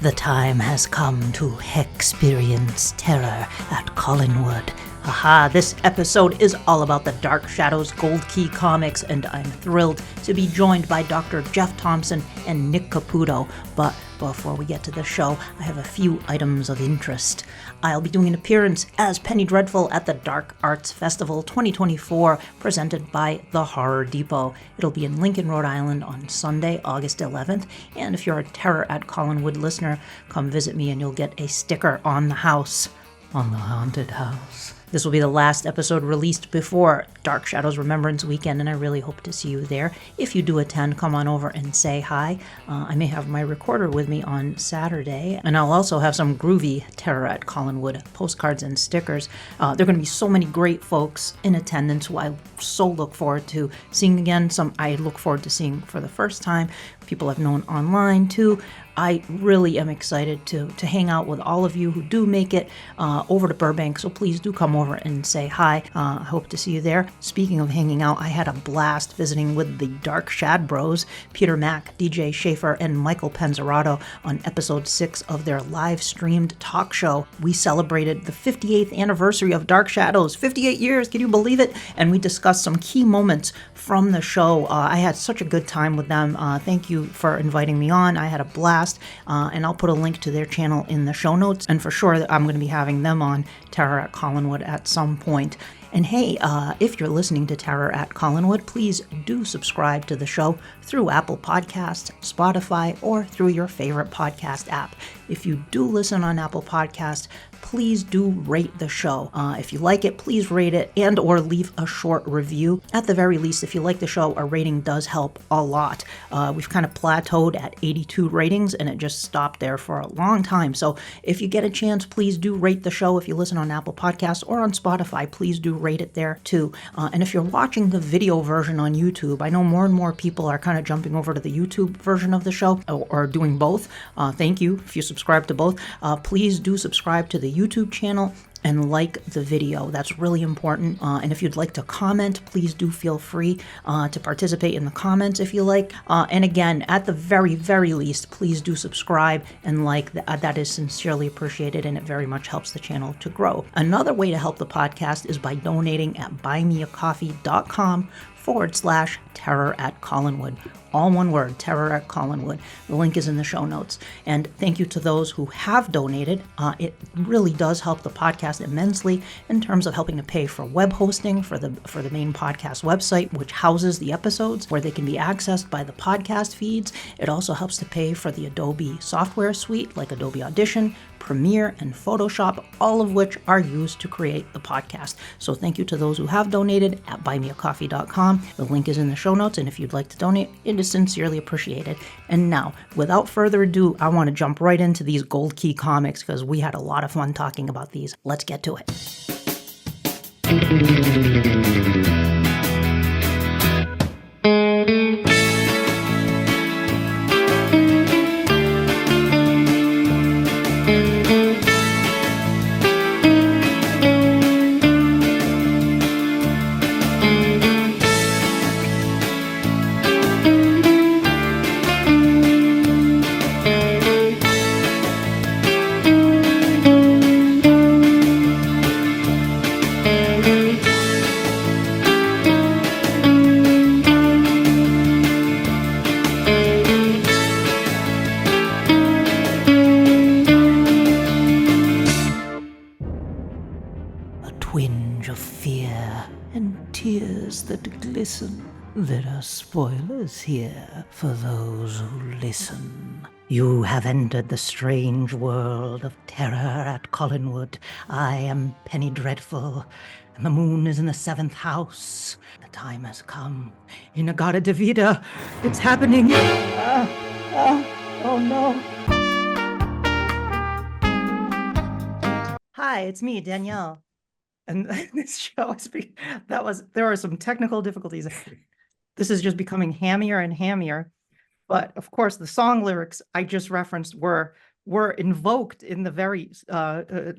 The time has come to experience terror at Collinwood. Aha, this episode is all about the Dark Shadows Gold Key comics, and I'm thrilled to be joined by Dr. Jeff Thompson and Nick Caputo. But before we get to the show, I have a few items of interest. I'll be doing an appearance as Penny Dreadful at the Dark Arts Festival 2024, presented by the Horror Depot. It'll be in Lincoln, Rhode Island on Sunday, August 11th. And if you're a Terror at Collinwood listener, come visit me and you'll get a sticker on the house. On the haunted house. This will be the last episode released before Dark Shadows Remembrance Weekend, and I really hope to see you there. If you do attend, come on over and say hi. I may have my recorder with me on Saturday, and I'll also have some groovy Terror at Collinwood postcards and stickers. There are going to be so many great folks in attendance who I so look forward to seeing again. Some I look forward to seeing for the first time. People I've known online too. I really am excited to hang out with all of you who do make it over to Burbank, so please do come over and say hi. I hope to see you there. Speaking of hanging out, I had a blast visiting with the Dark Shad Bros, Peter Mack, DJ Schaefer, and Michael Penzerato on episode 6 of their live-streamed talk show. We celebrated the 58th anniversary of Dark Shadows, 58 years, can you believe it? And we discussed some key moments from the show. I had such a good time with them. Thank you for inviting me on. I had a blast, and I'll put a link to their channel in the show notes. And for sure, I'm going to be having them on Terror at Collinwood at some point. And hey, if you're listening to Terror at Collinwood, please do subscribe to the show through Apple Podcasts, Spotify, or through your favorite podcast app. If you do listen on Apple Podcasts, please do rate the show. If you like it, please rate it and or leave a short review. At the very least, if you like the show, a rating does help a lot. We've kind of plateaued at 82 ratings, and it just stopped there for a long time. So if you get a chance, please do rate the show. If you listen on Apple Podcasts or on Spotify, please do rate it there too. And if you're watching the video version on YouTube, I know more and more people are kind of jumping over to the YouTube version of the show or doing both. Thank you if you subscribe to both. Please do subscribe to the YouTube channel and like the video. That's really important. And if you'd like to comment, please do feel free to participate in the comments if you like. And again, at the very, very least, please do subscribe and like. That is sincerely appreciated, and it very much helps the channel to grow. Another way to help the podcast is by donating at buymeacoffee.com/Terror at Collinwood. All one word, Terror at Collinwood. The link is in the show notes. And thank you to those who have donated. It really does help the podcast immensely in terms of helping to pay for web hosting for the main podcast website, which houses the episodes where they can be accessed by the podcast feeds. It also helps to pay for the Adobe software suite like Adobe Audition, Premiere, and Photoshop, all of which are used to create the podcast. So thank you to those who have donated at buymeacoffee.com. The link is in the show notes, and if you'd like to donate, it is sincerely appreciated. And now, without further ado, I want to jump right into these Gold Key comics because we had a lot of fun talking about these. Let's get to it. There are spoilers here for those who listen. You have entered the strange world of terror at Collinwood. I am Penny Dreadful, and the moon is in the 7th house. The time has come. Inagata Devita, it's happening. Oh no. Hi, it's me, Danielle. And this show is there are some technical difficulties. This is just becoming hammier and hammier. But of course, the song lyrics I just referenced were invoked in the very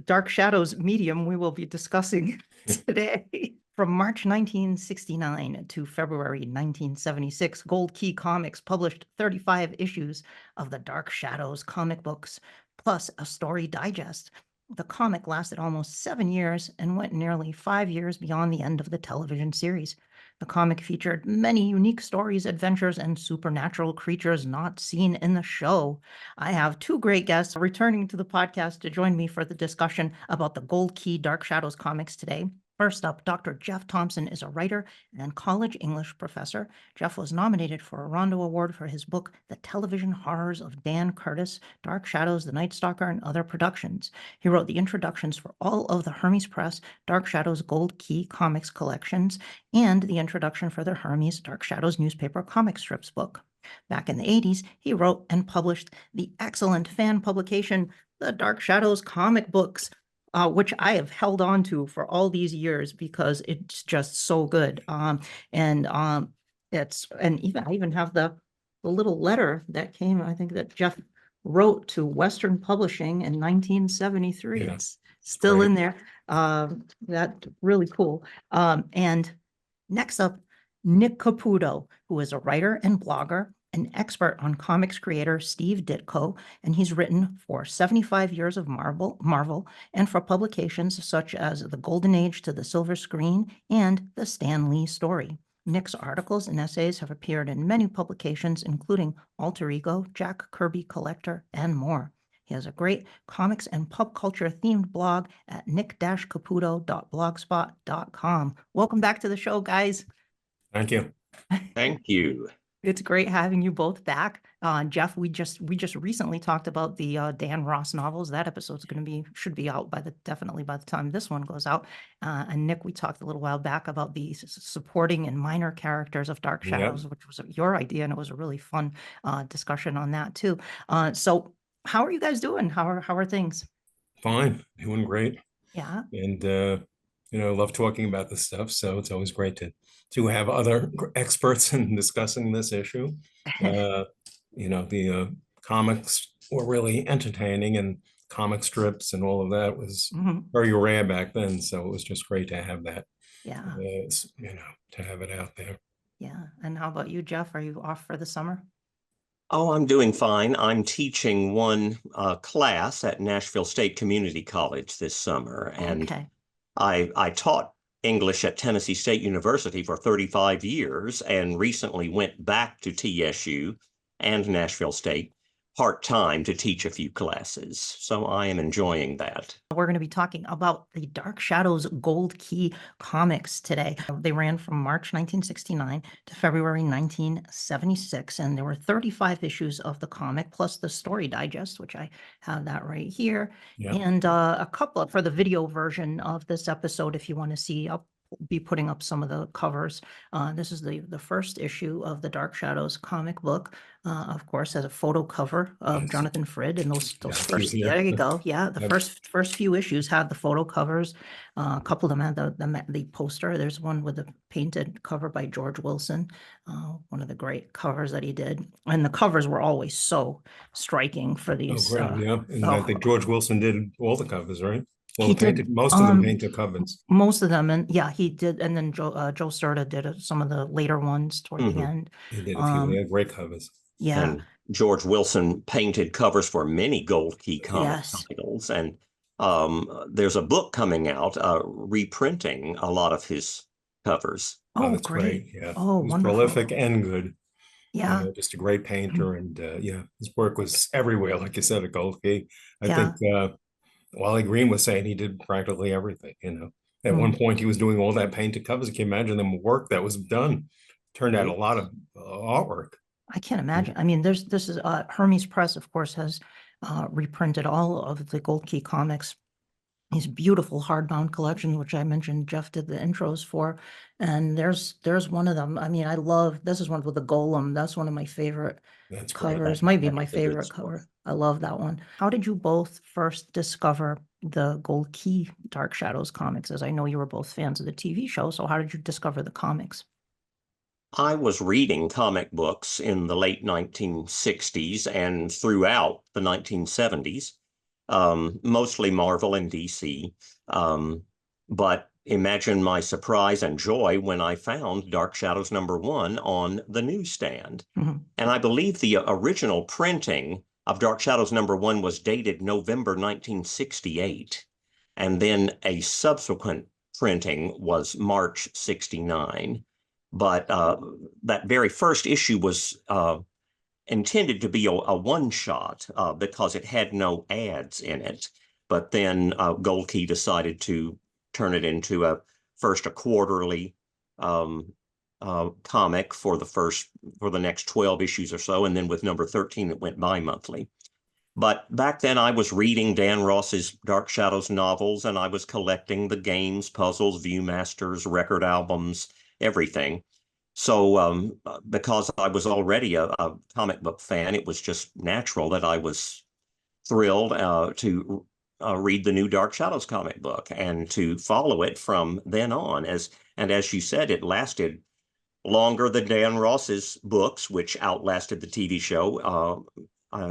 Dark Shadows medium we will be discussing today. From March 1969 to February 1976, Gold Key Comics published 35 issues of the Dark Shadows comic books, plus a story digest. The comic lasted almost 7 years and went nearly 5 years beyond the end of the television series. The comic featured many unique stories, adventures, and supernatural creatures not seen in the show. I have two great guests returning to the podcast to join me for the discussion about the Gold Key Dark Shadows comics today. First up, Dr. Jeff Thompson is a writer and college English professor. Jeff was nominated for a Rondo Award for his book, The Television Horrors of Dan Curtis, Dark Shadows, The Night Stalker, and Other Productions. He wrote the introductions for all of the Hermes Press Dark Shadows Gold Key comics collections and the introduction for the Hermes Dark Shadows newspaper comic strips book. Back in the 80s, he wrote and published the excellent fan publication, The Dark Shadows Comic Books, which I have held on to for all these years because it's just so good. I even have the little letter that came, I think that Jeff wrote to Western Publishing in 1973. Yeah, it's still great. in there. That's really cool. And next up, Nick Caputo, who is a writer and blogger, an expert on comics creator Steve Ditko, and he's written for 75 years of Marvel and for publications such as The Golden Age to the Silver Screen and The Stan Lee Story. Nick's articles and essays have appeared in many publications, including Alter Ego, Jack Kirby Collector, and more. He has a great comics and pop culture themed blog at nick-caputo.blogspot.com. Welcome back to the show, guys. Thank you. Thank you. It's great having you both back. Jeff, we just recently talked about the Dan Ross novels. That episode's should be out definitely by the time this one goes out. And Nick, we talked a little while back about the supporting and minor characters of Dark Shadows, which was your idea, and it was a really fun discussion on that too. So how are you guys doing? How are things? Fine, doing great. Yeah. And love talking about this stuff. So it's always great to have other experts in discussing this issue. The comics were really entertaining, and comic strips and all of that was very rare back then. So it was just great to have that. Yeah. To have it out there. Yeah. And how about you, Jeff? Are you off for the summer? Oh, I'm doing fine. I'm teaching one class at Nashville State Community College this summer. And Okay. I taught English at Tennessee State University for 35 years and recently went back to TSU and Nashville State part-time to teach a few classes. So I am enjoying that. We're going to be talking about the Dark Shadows Gold Key comics today. They ran from March 1969 to February 1976, and there were 35 issues of the comic, plus the story digest, which I have that right here, and a couple for the video version of this episode, if you want to see. I'll be putting up some of the covers. This is the first issue of the Dark Shadows comic book. Of course, has a photo cover of Jonathan Frid, and those first. There you go. Yeah, the first few issues had the photo covers. A couple of them had the poster. There's one with a painted cover by George Wilson, one of the great covers that he did. And the covers were always so striking for these. Oh, great. And I think George Wilson did all the covers, right? Well, he did most of them painted covers. Most of them, and yeah, he did. And then Joe Serta did some of the later ones toward the end. He did a few. They had great covers. Yeah. And George Wilson painted covers for many Gold Key comic titles. And there's a book coming out reprinting a lot of his covers. Oh, that's great. Yeah. Oh, he was wonderful. prolific and good. Yeah. Just a great painter. And his work was everywhere, like you said, at Gold Key. I think Wally Green was saying he did practically everything, At one point, he was doing all that painted covers. Can you imagine the work that was done? Turned out a lot of artwork. I can't imagine. I mean, this is Hermes Press, of course, has reprinted all of the Gold Key comics. These beautiful hardbound collections, which I mentioned Jeff did the intros for. And there's one of them. I mean, this is one with the golem. That's one of my favorite covers. Might be my favorite cover. I love that one. How did you both first discover the Gold Key Dark Shadows comics? As I know you were both fans of the TV show, so how did you discover the comics? I was reading comic books in the late 1960s and throughout the 1970s, mostly Marvel and DC. But imagine my surprise and joy when I found Dark Shadows #1 on the newsstand. Mm-hmm. And I believe the original printing of Dark Shadows #1 was dated November 1968. And then a subsequent printing was March 69. But that very first issue was intended to be a one-shot because it had no ads in it. But then Gold Key decided to turn it into first a quarterly comic for the next 12 issues or so, and then with number 13 it went bi-monthly. But back then I was reading Dan Ross's Dark Shadows novels, and I was collecting the games, puzzles, Viewmasters, record albums, everything. So because I was already a comic book fan, it was just natural that I was thrilled to read the new Dark Shadows comic book and to follow it from then on. As you said, it lasted longer than Dan Ross's books, which outlasted the TV show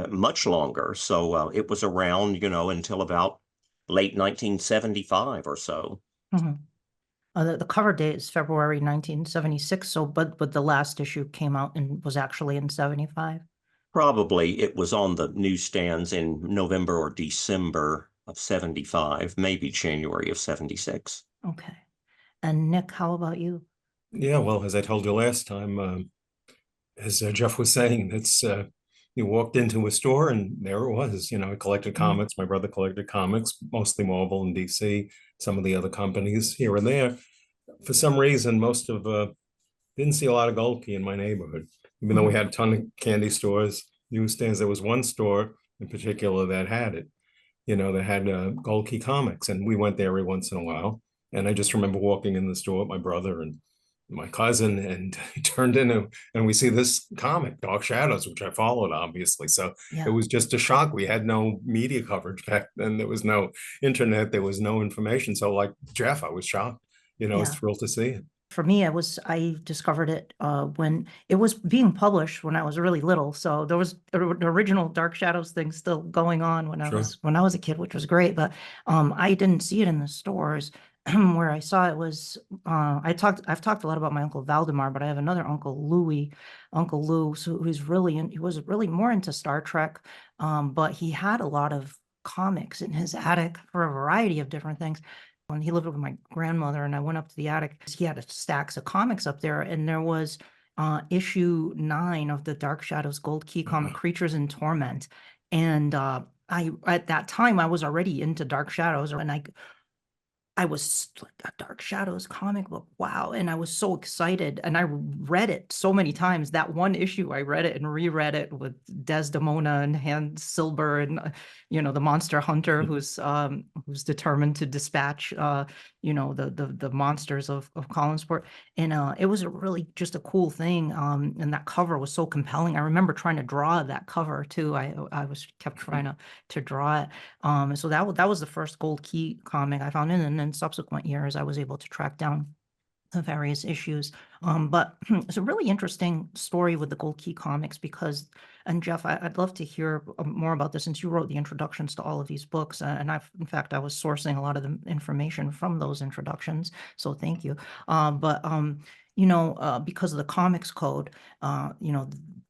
much longer. So it was around, until about late 1975 or so. Mm-hmm. The cover date is February 1976. So, but the last issue came out and was actually in 75. Probably it was on the newsstands in November or December of 75, maybe January of 76. Okay. And Nick, how about you? Yeah, well, as I told you last time, as Jeff was saying, it's you walked into a store and there it was. I collected comics. My brother collected comics, mostly Marvel and DC, some of the other companies here and there. For some reason, didn't see a lot of Gold Key in my neighborhood, even though we had a ton of candy stores, newsstands. There was one store in particular that had it, that had Gold Key comics, and we went there every once in a while. And I just remember walking in the store with my brother and my cousin, and he turned in and we see this comic, Dark Shadows, which I followed, obviously. So Yeah. it was just a shock. We had no media coverage back then. There was no internet. There was no information. So like Jeff, I was shocked. I was thrilled to see it. For me, I discovered it when it was being published when I was really little. So there was the original Dark Shadows thing still going on when I was a kid, which was great. But I didn't see it in the stores. Where I saw it was I've talked a lot about my Uncle Valdemar, but I have another Uncle Lou, so he was really more into Star Trek, but he had a lot of comics in his attic for a variety of different things. When he lived with my grandmother and I went up to the attic, he had stacks of comics up there, and there was issue 9 of the Dark Shadows Gold Key comic, Creatures in Torment. And at that time I was already into Dark Shadows, and I was like, a Dark Shadows comic book, wow. And I was so excited, and I read it so many times. That one issue, I read it and reread it with Desdemona and Hans Silber and the monster hunter who's determined to dispatch the monsters of Collinsport. And it was really just a cool thing. And that cover was so compelling. I remember trying to draw that cover too. I kept trying to draw it. So that was the first Gold Key comic I found, and then in subsequent years I was able to track down the various issues. But it's a really interesting story with the Gold Key comics because, and Jeff, I'd love to hear more about this since you wrote the introductions to all of these books. And in fact, I was sourcing a lot of the information from those introductions. So thank you. Because of the Comics Code,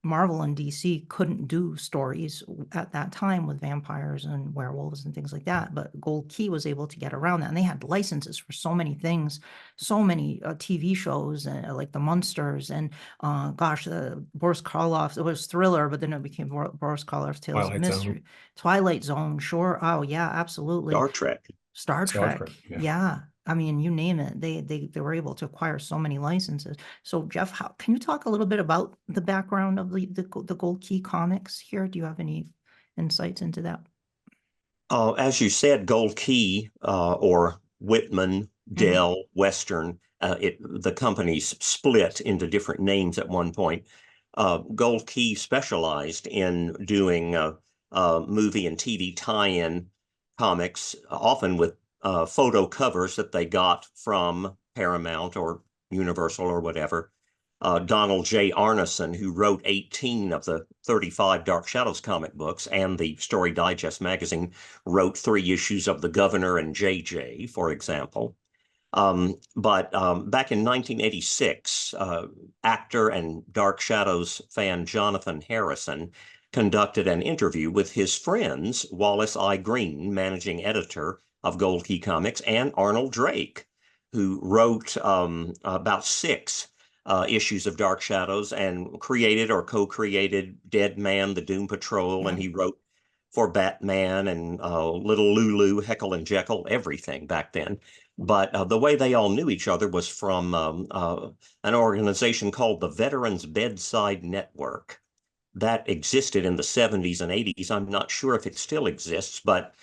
Marvel and DC couldn't do stories at that time with vampires and werewolves and things like that. But Gold Key was able to get around that. And they had licenses for so many things, so many TV shows like The Munsters and, Boris Karloff. It was Thriller, but then it became Boris Karloff's Tales of Mystery. Twilight Zone, sure. Oh, yeah, absolutely. Star Trek. Yeah. I mean, you name it, they were able to acquire so many licenses. So Jeff, can you talk a little bit about the background of the Gold Key comics here? Do you have any insights into that? As you said, Gold Key or Whitman, Dell, Western, the companies split into different names at one point. Gold Key specialized in doing movie and TV tie-in comics, often with photo covers that they got from Paramount or Universal or whatever. Donald J. Arneson, who wrote 18 of the 35 Dark Shadows comic books, and the Story Digest magazine, wrote 3 issues of The Governor and JJ, for example. But back in 1986, actor and Dark Shadows fan Jonathan Harrison conducted an interview with his friends, Wallace I. Green, managing editor of Gold Key Comics, and Arnold Drake, who wrote about 6 issues of Dark Shadows and created or co-created Dead Man, the Doom Patrol, and he wrote for Batman and Little Lulu, Heckle and Jekyll, everything back then. But the way they all knew each other was from an organization called the Veterans Bedside Network. That existed in the 70s and 80s. I'm not sure if it still exists, but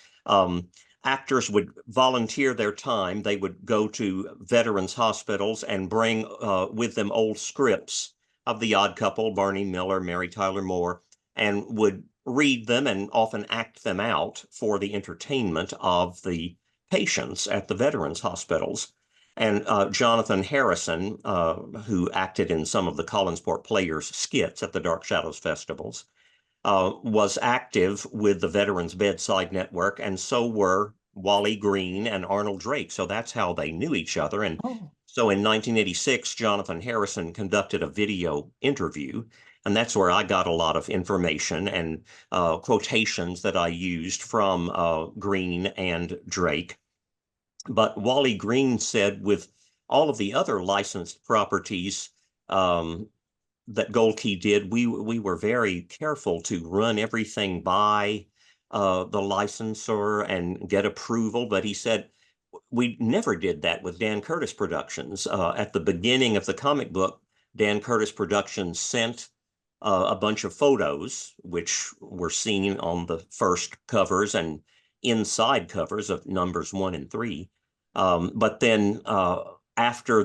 actors would volunteer their time. They would go to veterans hospitals and bring with them old scripts of The Odd Couple, Barney Miller, Mary Tyler Moore, and would read them and often act them out for the entertainment of the patients at the veterans hospitals. And Jonathan Harrison, who acted in some of the Collinsport Players skits at the Dark Shadows festivals, was active with the Veterans Bedside Network, and so were Wally Green and Arnold Drake. So that's how they knew each other. And so in 1986, Jonathan Harrison conducted a video interview, and that's where I got a lot of information and quotations that I used from Green and Drake. But Wally Green said with all of the other licensed properties that Gold Key did, we were very careful to run everything by the licensor and get approval. But he said we never did that with Dan Curtis Productions. At the beginning of the comic book, Dan Curtis Productions sent a bunch of photos, which were seen on the first covers and inside covers of numbers 1 and 3. But then after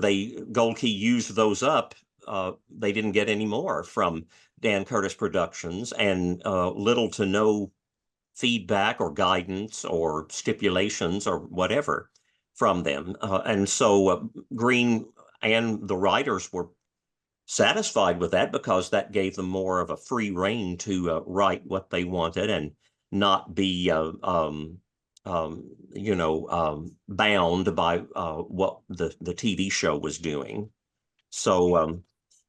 Gold Key used those up, they didn't get any more from Dan Curtis Productions, and little to no feedback or guidance or stipulations or whatever from them. And so Green and the writers were satisfied with that because that gave them more of a free rein to write what they wanted and not be bound by what the TV show was doing. So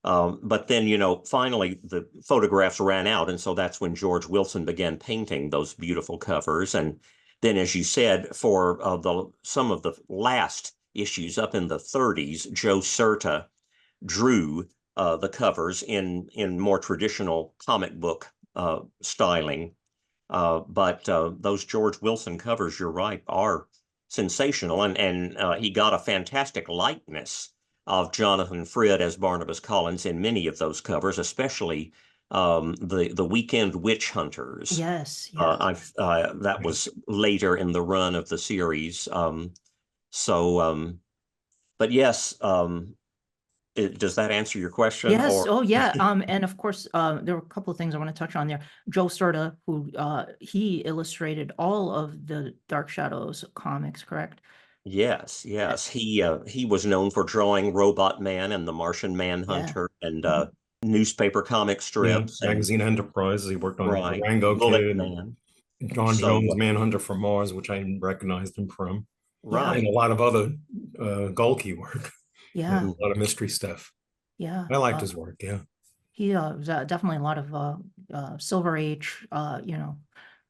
but then, finally the photographs ran out. And so that's when George Wilson began painting those beautiful covers. And then, as you said, for some of the last issues up in the 30s, Joe Certa drew the covers in more traditional comic book styling. But those George Wilson covers, you're right, are sensational. And he got a fantastic likeness of Jonathan Frid as Barnabas Collins in many of those covers, especially the Weekend Witch Hunters. Yes. That was later in the run of the series. But yes, does that answer your question? Yes. Oh, yeah. And of course, there were a couple of things I want to touch on there. Joe Certa, who he illustrated all of the Dark Shadows comics, correct? Yes. He was known for drawing Robot Man and the Martian Manhunter and newspaper comic strips. Magazine Enterprise. He worked on Right. Rango Bullet Kid Man. and John Jones, Manhunter from Mars, which I recognized him from. Right. And a lot of other Gold Key work. Yeah. A lot of mystery stuff. Yeah. I liked his work. Yeah. He was definitely a lot of Silver Age,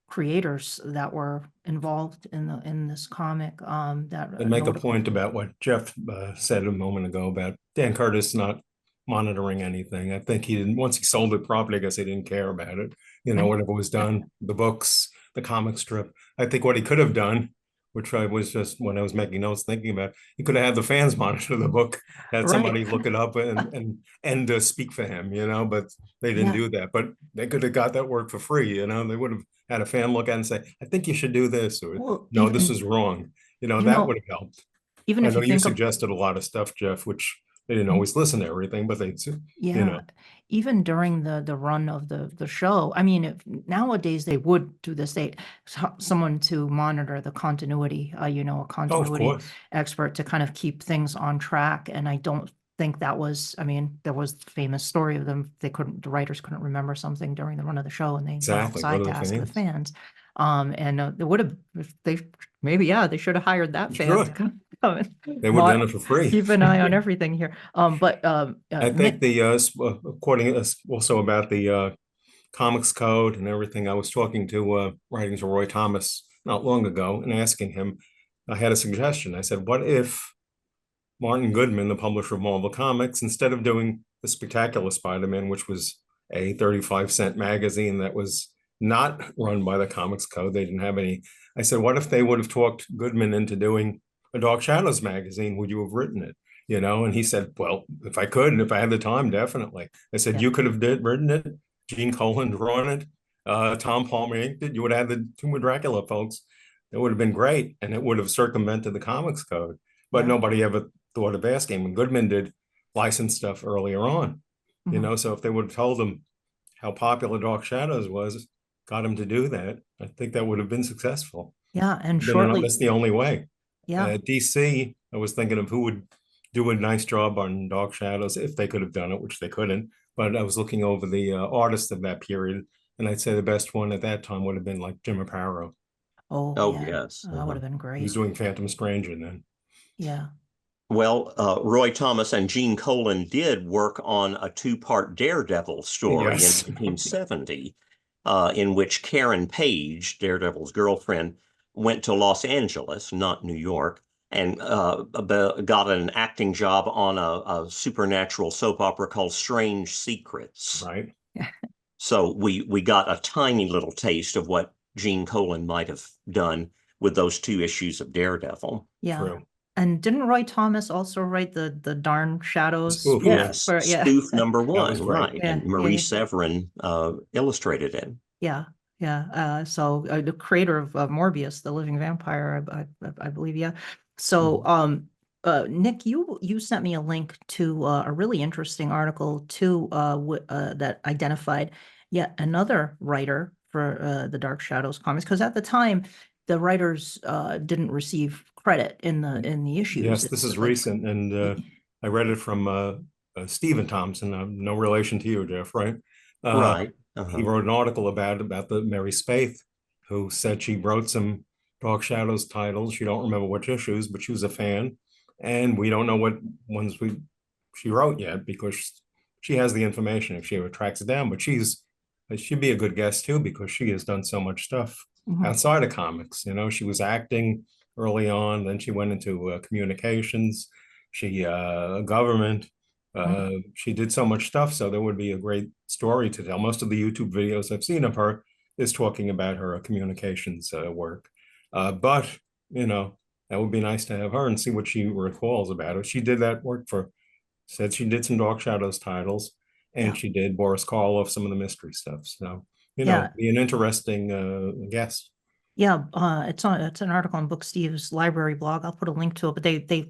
creators that were involved in this comic. And make a point about what Jeff said a moment ago about Dan Curtis not monitoring anything. I think he didn't. Once he sold it properly, I guess he didn't care about it. Whatever was done, the books, the comic strip. I think what he could have done, which I was just when I was making notes thinking about, he could have had the fans monitor the book, had somebody look it up and speak for him, but they didn't do that. But they could have got that work for free, they would have had a fan look at it and say, I think you should do this, or no, this is wrong. That would have helped. Even if you suggested a lot of stuff, Jeff, which they didn't always listen to everything, but they, even during the run of the show, I mean, nowadays they would do this, someone to monitor the continuity, a continuity expert to kind of keep things on track. And I don't think that was, there was the famous story of them. The writers couldn't remember something during the run of the show, and they side task the fans. And it would have, they should have hired that fan They would have done it for free. Keep an eye on everything here. I think according also about the comics code and everything, I was talking to writing to Roy Thomas not long ago and asking him, I had a suggestion. I said, what if Martin Goodman, the publisher of Marvel Comics, instead of doing the Spectacular Spider-Man, which was a 35-cent magazine that was not run by the Comics Code, they didn't have any. I said, what if they would have talked Goodman into doing a Dark Shadows magazine? Would you have written it? You know, and he said, well, if I could, and if I had the time, definitely. I said, you could have written it, Gene Colan drawn it, Tom Palmer inked it. You would have had the Tomb of Dracula folks. It would have been great, and it would have circumvented the Comics Code. But nobody ever thought of asking. And Goodman did licensed stuff earlier on, you know. So if they would have told him how popular Dark Shadows was, got him to do that, I think that would have been successful. Yeah, and shortly, that's the only way. Yeah, DC, I was thinking of who would do a nice job on Dark Shadows if they could have done it, which they couldn't. But I was looking over the artists of that period, and I'd say the best one at that time would have been like Jim Aparo. Oh, yes. That would have been great. He was doing Phantom Stranger then. Yeah. Well, Roy Thomas and Gene Colan did work on a two-part Daredevil story in 1970, in which Karen Page, Daredevil's girlfriend, went to Los Angeles, not New York, and got an acting job on a supernatural soap opera called Strange Secrets. Right. So we got a tiny little taste of what Gene Colan might have done with those two issues of Daredevil. Yeah. True. And didn't Roy Thomas also write the Darn Shadows? Spoof, yes, spoof number one, right? Yeah, and Marie Severin illustrated it. Yeah, yeah. So the creator of Morbius, the living vampire, I believe. Yeah. So, Nick, you sent me a link to a really interesting article too, that identified yet another writer for the Dark Shadows comics, because at the time the writers didn't receive credit in the issues. Yes, this is recent, and I read it from Stephen Thompson. No relation to you, Jeff, right? Right. He wrote an article about the Mary Spaeth, who said she wrote some Dark Shadows titles. She don't remember which issues, but she was a fan, and we don't know what ones she wrote yet because she has the information if she ever tracks it down. But she'd be a good guest too because she has done so much stuff outside of comics. You know, she was acting early on, then she went into communications, government. She did so much stuff, so there would be a great story to tell. Most of the YouTube videos I've seen of her is talking about her communications work. But, you know, that would be nice to have her and see what she recalls about it. She did that work said she did some Dark Shadows titles, and she did Boris Karloff, some of the mystery stuff. So, you know, be an interesting guest. Yeah, it's an article on Book Steve's library blog. I'll put a link to it, but they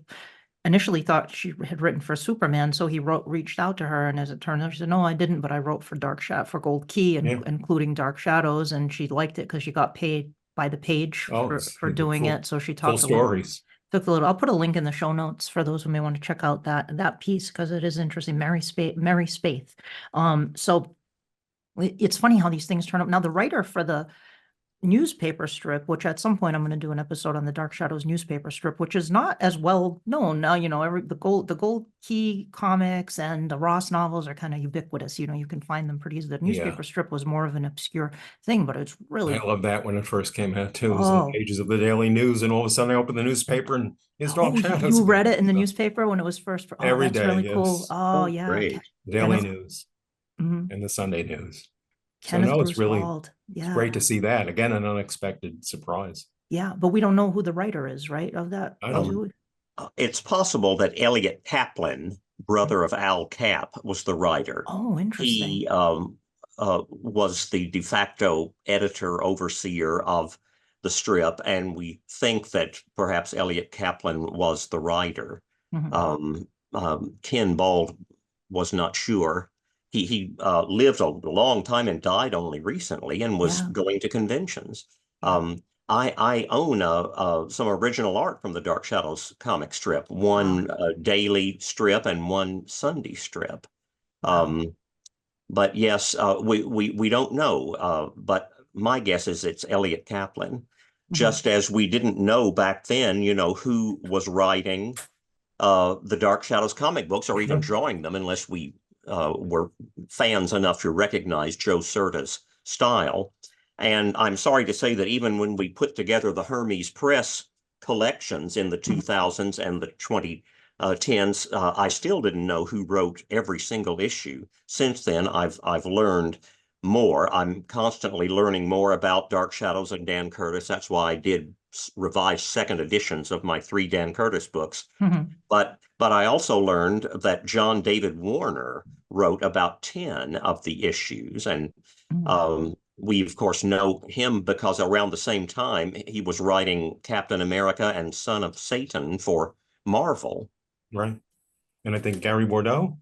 initially thought she had written for Superman, so he reached out to her, and as it turned out, she said, "No, I didn't, but I wrote for for Gold Key, and including Dark Shadows," and she liked it because she got paid by the page for doing it. So she talked stories. Took a little. I'll put a link in the show notes for those who may want to check out that piece because it is interesting. Mary Spaeth. So it's funny how these things turn up. Now the writer for the newspaper strip, which at some point I'm going to do an episode on the Dark Shadows newspaper strip, which is not as well known now. You know, the Gold Key comics and the Ross novels are kind of ubiquitous. You know, you can find them pretty easily. The newspaper strip was more of an obscure thing, but it's really. I love that when it first came out too. It was in the pages of the Daily News, and all of a sudden I opened the newspaper and it's Dark Shadows. You read it in the newspaper when it was first. Every that's day, really cool. yes. Oh yeah, great. Daily News and the Sunday News. Kenneth So no, it's really it's great to see that. Again, an unexpected surprise. Yeah, but we don't know who the writer is, right? Of that. I don't. It's possible that Elliot Kaplan, brother of Al Cap, was the writer. Oh, interesting. He was the de facto editor, overseer of the strip, and we think that perhaps Elliot Kaplan was the writer. Ken Bald was not sure. He lived a long time and died only recently and was going to conventions. I own some original art from the Dark Shadows comic strip, one daily strip and one Sunday strip. But yes, we don't know. But my guess is it's Elliot Kaplan. just as we didn't know back then, who was writing the Dark Shadows comic books or even drawing them unless we were fans enough to recognize Joe Certa's style. And I'm sorry to say that even when we put together the Hermes Press collections in the 2000s and the 2010s, I still didn't know who wrote every single issue. Since then, I've learned more. I'm constantly learning more about Dark Shadows and Dan Curtis. That's why I did revise second editions of my 3 Dan Curtis books. But I also learned that John David Warner wrote about 10 of the issues. And we, of course, know him because around the same time, he was writing Captain America and Son of Satan for Marvel. Right. And I think Gary Bordeaux?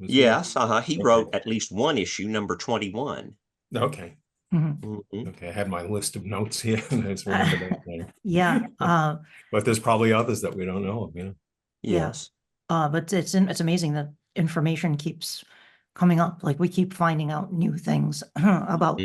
Yes, he wrote at least one issue, number 21. Okay. Okay, I had my list of notes here. I just remember that. Yeah. But there's probably others that we don't know of, Yes. But it's amazing that information keeps coming up. Like we keep finding out new things about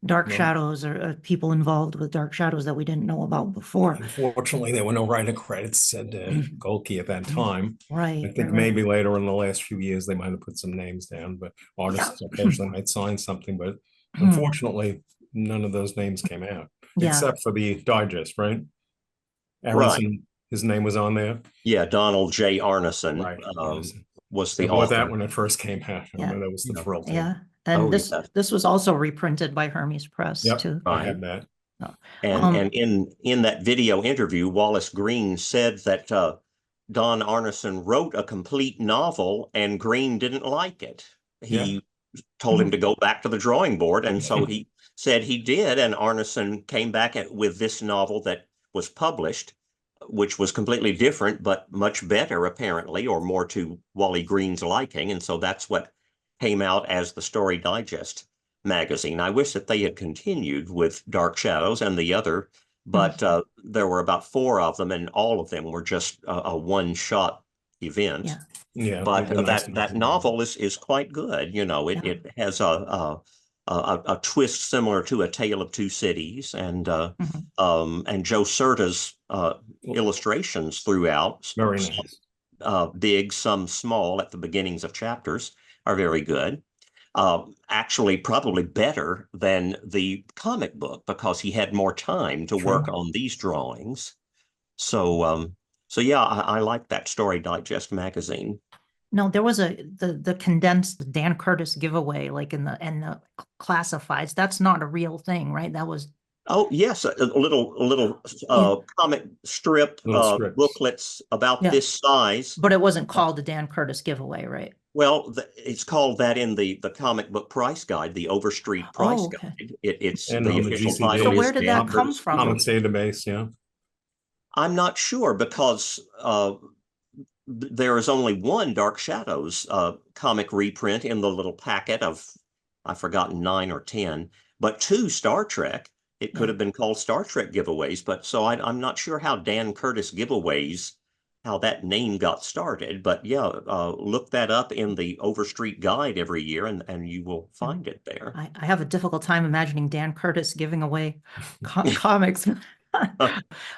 Dark Shadows or people involved with Dark Shadows that we didn't know about before. Unfortunately, there were no writer credits said Gold Key at that time. Right. I think maybe later in the last few years they might have put some names down, but artists occasionally might sign something. But unfortunately, none of those names came out except for the digest, right? Aronson, his name was on there. Yeah, Donald J. Arneson was the author. That when it first came out. I remember that was the thrill. Yeah. And this was also reprinted by Hermes Press too. I had that. And in that video interview, Wallace Green said that Don Arneson wrote a complete novel and Green didn't like it. He told him to go back to the drawing board. And so he said he did. And Arneson came back with this novel that was published, which was completely different, but much better, apparently, or more to Wally Green's liking. And so that's what came out as the Story Digest magazine. I wish that they had continued with Dark Shadows and the other, but there were about 4 of them, and all of them were just a one-shot event. But that novel is quite good. It has a twist similar to A Tale of Two Cities, and Joe Certa's illustrations throughout, very nice. Big, some small at the beginnings of chapters, are very good. Actually, probably better than the comic book because he had more time to work on these drawings. So yeah, I like that Story Digest magazine. No, there was the condensed Dan Curtis giveaway, like in the classifieds. That's not a real thing, right? That was. Oh yes, a little comic strip booklets about this size. But it wasn't called the Dan Curtis giveaway, right? Well, it's called that in the comic book price guide, the Overstreet price guide. It's and the official title. So where did that come from? Comics database, I'm not sure because there is only one Dark Shadows comic reprint in the little packet of, I've forgotten, 9 or 10, but 2 Star Trek. It could have been called Star Trek giveaways, but so I'm not sure how Dan Curtis giveaways, how that name got started. But yeah, look that up in the Overstreet guide every year and you will find it there. I have a difficult time imagining Dan Curtis giving away comics.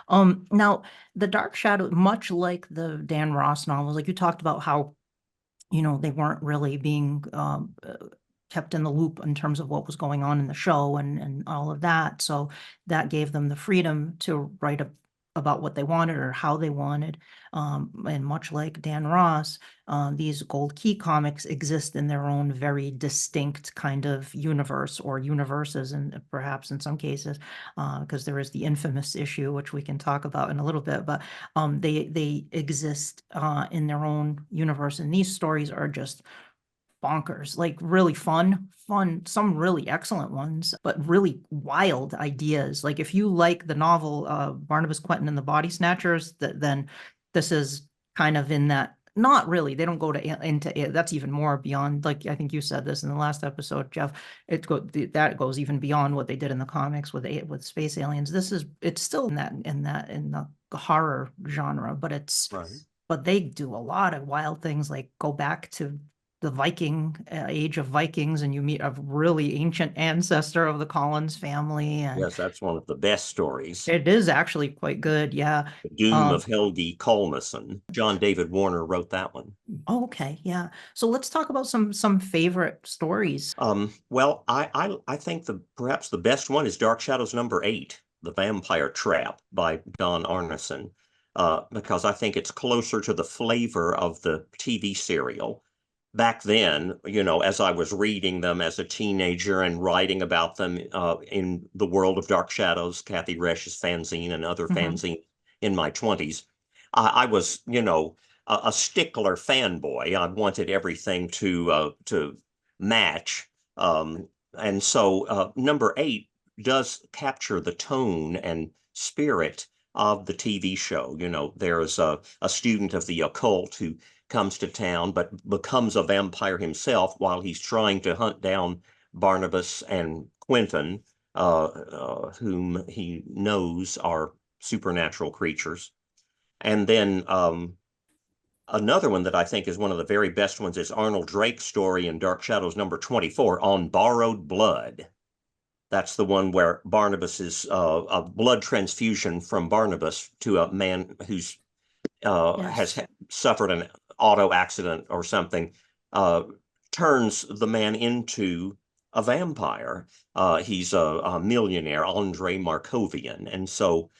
Now the Dark Shadow, much like the Dan Ross novels, like you talked about how, they weren't really being kept in the loop in terms of what was going on in the show and all of that. So that gave them the freedom to write about what they wanted or how they wanted. And much like Dan Ross, these Gold Key comics exist in their own very distinct kind of universe or universes, and perhaps in some cases, because there is the infamous issue, which we can talk about in a little bit, but they exist in their own universe. And these stories are just bonkers, like really fun, some really excellent ones, but really wild ideas. Like if you like the novel Barnabas Quentin and the Body Snatchers, then this is kind of in that. Not really. They don't go into it. That's even more beyond. Like I think you said this in the last episode, Jeff. That goes even beyond what they did in the comics with space aliens. It's still in the horror genre, but but they do a lot of wild things, like go back to the Viking age of Vikings, and you meet a really ancient ancestor of the Collins family. And yes, that's one of the best stories. it is actually quite good. Yeah. The Doom of Helgi Kolmason. John David Warner wrote that one. Oh, okay. Yeah. So let's talk about some favorite stories. Well, I think perhaps the best one is Dark Shadows #8, The Vampire Trap by Don Arneson, because I think it's closer to the flavor of the TV serial. Back then, as I was reading them as a teenager and writing about them in the world of Dark Shadows, Kathy Resh's fanzine and other fanzine in my 20s, I was, a stickler fanboy. I wanted everything to match. And so #8 does capture the tone and spirit of the TV show. There's a student of the occult who comes to town but becomes a vampire himself while he's trying to hunt down Barnabas and Quentin, whom he knows are supernatural creatures. And then another one that I think is one of the very best ones is Arnold Drake's story in Dark Shadows #24, On Borrowed Blood. That's the one where Barnabas is a blood transfusion from Barnabas to a man who's has suffered an auto accident or something, turns the man into a vampire. He's a millionaire, Andrei Markovian, and so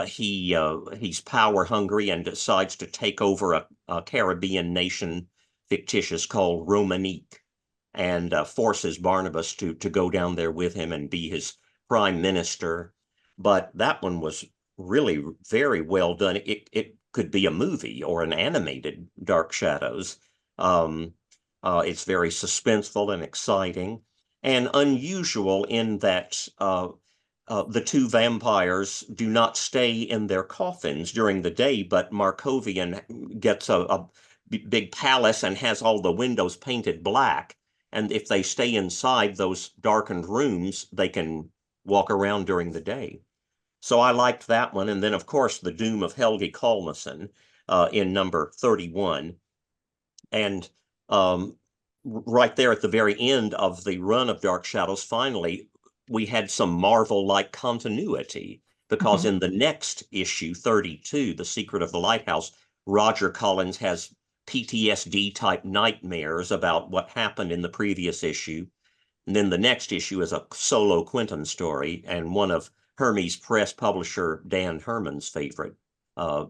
he's power hungry and decides to take over a Caribbean nation, fictitious, called Romanique, and forces Barnabas to go down there with him and be his prime minister. But that one was really very well done. It could be a movie or an animated Dark Shadows. It's very suspenseful and exciting and unusual in that the two vampires do not stay in their coffins during the day, but Markovian gets a big palace and has all the windows painted black. And if they stay inside those darkened rooms, they can walk around during the day. So I liked that one. And then, of course, The Doom of Helgi Kolmason in #31. And right there at the very end of the run of Dark Shadows, finally, we had some Marvel-like continuity, because in the next issue, 32, The Secret of the Lighthouse, Roger Collins has PTSD-type nightmares about what happened in the previous issue. And then the next issue is a solo Quentin story, and one of Hermes Press publisher Dan Herman's favorite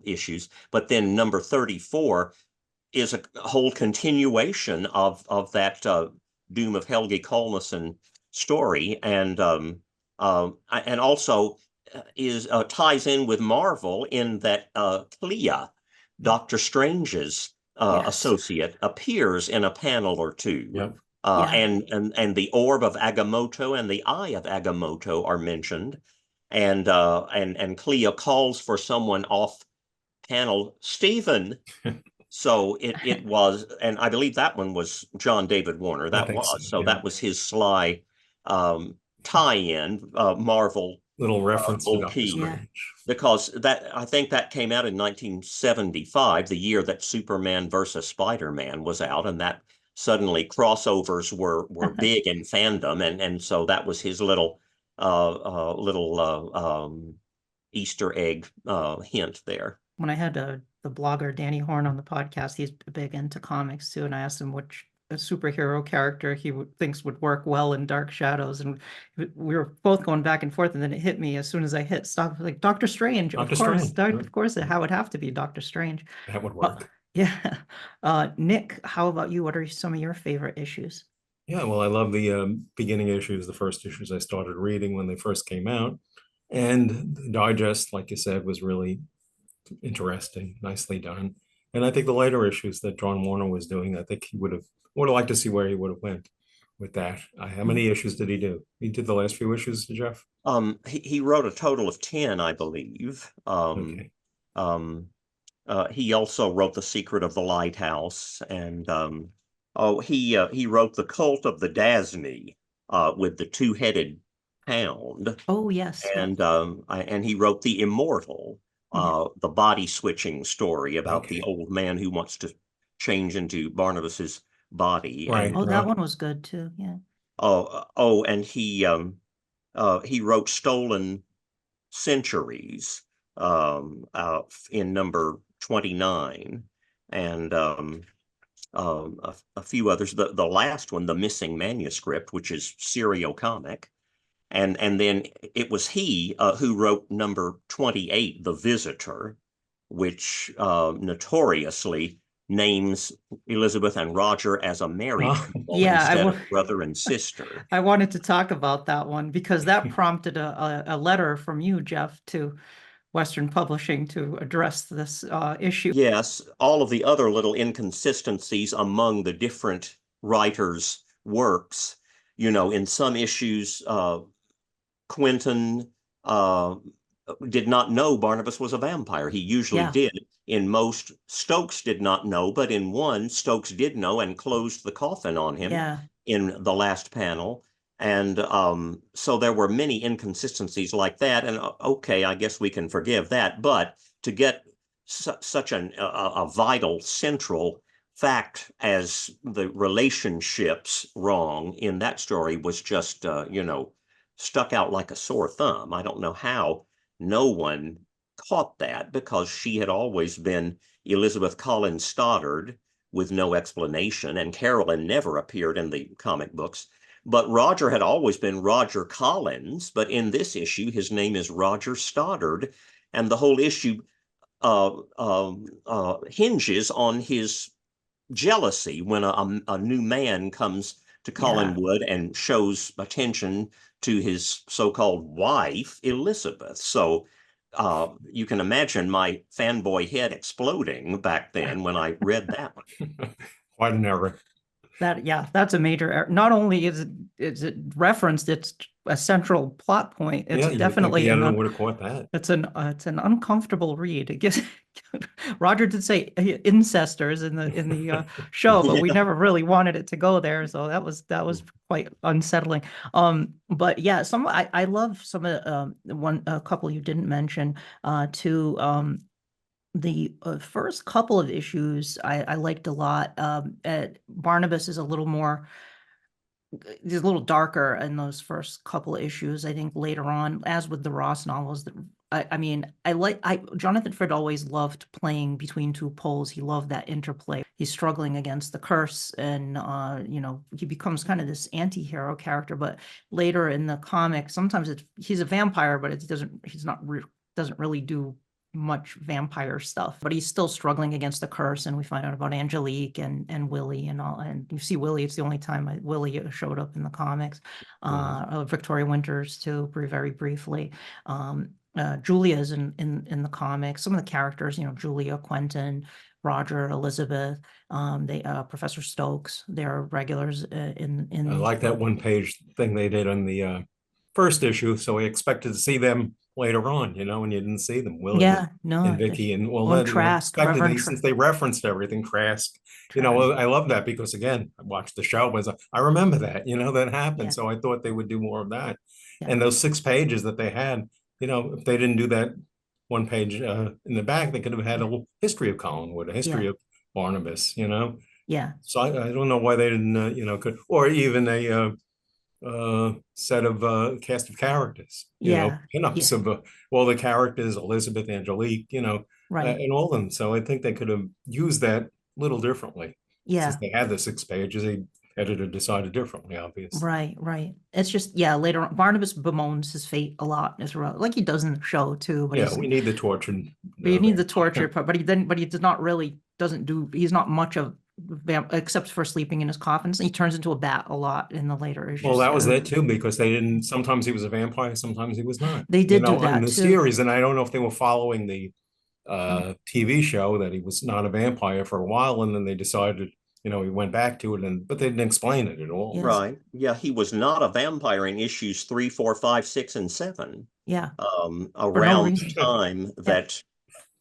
issues. But then #34 is a whole continuation of that Doom of Helgi Kolmason story, and also ties in with Marvel in that Clea, Doctor Strange's associate, appears in a panel or two. Yep. And the orb of Agamotto and the eye of Agamotto are mentioned, and Clea calls for someone off panel, Stephen. So it was, and I believe that one was John David Warner. That was so. That was his sly tie-in, Marvel little reference to Doctor Strange. Because I think that came out in 1975, the year that Superman versus Spider-Man was out, and that suddenly crossovers were big in fandom, and so that was his little Easter egg hint there. When I had the blogger Danny Horn on the podcast, he's big into comics too, and I asked him which superhero character he thinks would work well in Dark Shadows, and we were both going back and forth, and then it hit me as soon as I hit stop, like Doctor Strange. Of course, it would have to be Doctor Strange. That would work. Yeah. Nick, how about you? What are some of your favorite issues? Yeah, well, I love the beginning issues, the first issues I started reading when they first came out. And the digest, like you said, was really interesting, nicely done. And I think the later issues that John Warner was doing, I think he would have liked to see where he would have went with that. How many issues did he do? He did the last few issues, Jeff? He wrote a total of 10, I believe. Okay. He also wrote The Secret of the Lighthouse, and he wrote The Cult of the Dasney with the two-headed hound. Oh yes. And he wrote The Immortal, the body switching story about the old man who wants to change into Barnabas's body. Right. Oh, that one was good too. Yeah. And he wrote Stolen Centuries in number 29, and a few others. The last one, The Missing Manuscript, which is serio-comic. And then it was he who wrote number 28, The Visitor, which notoriously names Elizabeth and Roger as a married couple instead of brother and sister. I wanted to talk about that one because that prompted a letter from you, Jeff, to Western Publishing to address this issue. Yes, all of the other little inconsistencies among the different writers' works. In some issues, Quentin did not know Barnabas was a vampire. He usually did. In most, Stokes did not know, but in one, Stokes did know and closed the coffin on him in the last panel. And so there were many inconsistencies like that. And okay, I guess we can forgive that. But to get such a vital central fact as the relationships wrong in that story was just, stuck out like a sore thumb. I don't know how no one caught that, because she had always been Elizabeth Collins Stoddard with no explanation, and Carolyn never appeared in the comic books. But Roger had always been Roger Collins, but in this issue, his name is Roger Stoddard, and the whole issue hinges on his jealousy when a new man comes to Collinwood and shows attention to his so-called wife, Elizabeth. So you can imagine my fanboy head exploding back then when I read that one. Quite an error. That's a major error. Not only is it referenced, it's a central plot point. It's definitely the editor would have caught that. It's an uncomfortable read. It gives Roger did say incestors in the show, but we never really wanted it to go there. So that was quite unsettling. But yeah, I love some of a couple you didn't mention too. The first couple of issues I liked a lot. Barnabas is a little darker in those first couple of issues. I think later on, as with the Ross novels, Jonathan Frid always loved playing between two poles. He loved that interplay. He's struggling against the curse, and he becomes kind of this anti-hero character. But later in the comic, sometimes he's a vampire, but doesn't really do much vampire stuff, but he's still struggling against the curse. And we find out about Angelique and Willie and all, and you see Willie. It's the only time Willie showed up in the comics. Victoria Winters too, very briefly. Julia's in the comics. Some of the characters, Julia, Quentin, Roger, Elizabeth, Professor Stokes, they're regulars in I like that one-page thing they did on the first issue, so we expected to see them later on, and you didn't see them. Willie and Vicky, and Trask, since they referenced everything, Trask. I love that because, again, I watched the show, I remember that, that happened. So I thought they would do more of that. And those 6 pages that they had, if they didn't do that one page in the back, they could have had a history of Collinwood, a history of Barnabas, Yeah. So I don't know why they didn't, or even a set of cast of characters, pinups of all the characters, Elizabeth, Angelique, and all of them. So I think they could have used that a little differently. Since they had the 6 pages, the editor decided differently, obviously. Right. It's just, later on, Barnabas bemoans his fate a lot as well, like he does in the show too. But we need the torture. We need the torture part, but he does not really, he's not much of except for sleeping in his coffins. He turns into a bat a lot in the later issues. Well, that was it too, because they didn't. Sometimes he was a vampire, sometimes he was not. They did do that in the series, and I don't know if they were following the TV show that he was not a vampire for a while, and then they decided, he went back to it, but they didn't explain it at all. Yes. Right? Yeah, he was not a vampire in issues 3, 4, 5, 6, and 7. Yeah. Around the time that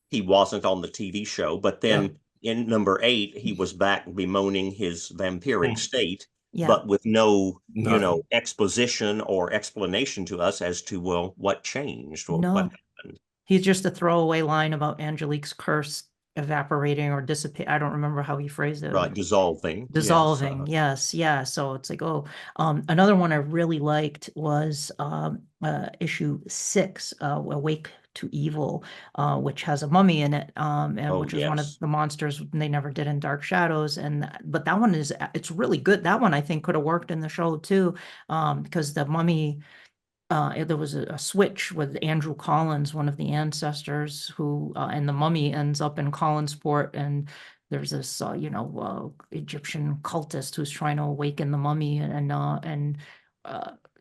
he wasn't on the TV show, but then. In number 8, he was back bemoaning his vampiric state, but with no, exposition or explanation to us as to, what changed or what happened. He's just a throwaway line about Angelique's curse evaporating or dissipate. I don't remember how he phrased it. Right, dissolving. Dissolving, yes, yeah. So it's like, oh, another one I really liked was issue 6, Awake to Evil, which has a mummy in it, and which is one of yes. the monsters they never did in Dark Shadows. But that one it's really good. That one I think could have worked in the show too, because the mummy. There was a switch with Andrew Collins, one of the ancestors, who and the mummy ends up in Collinsport, and there's this Egyptian cultist who's trying to awaken the mummy, and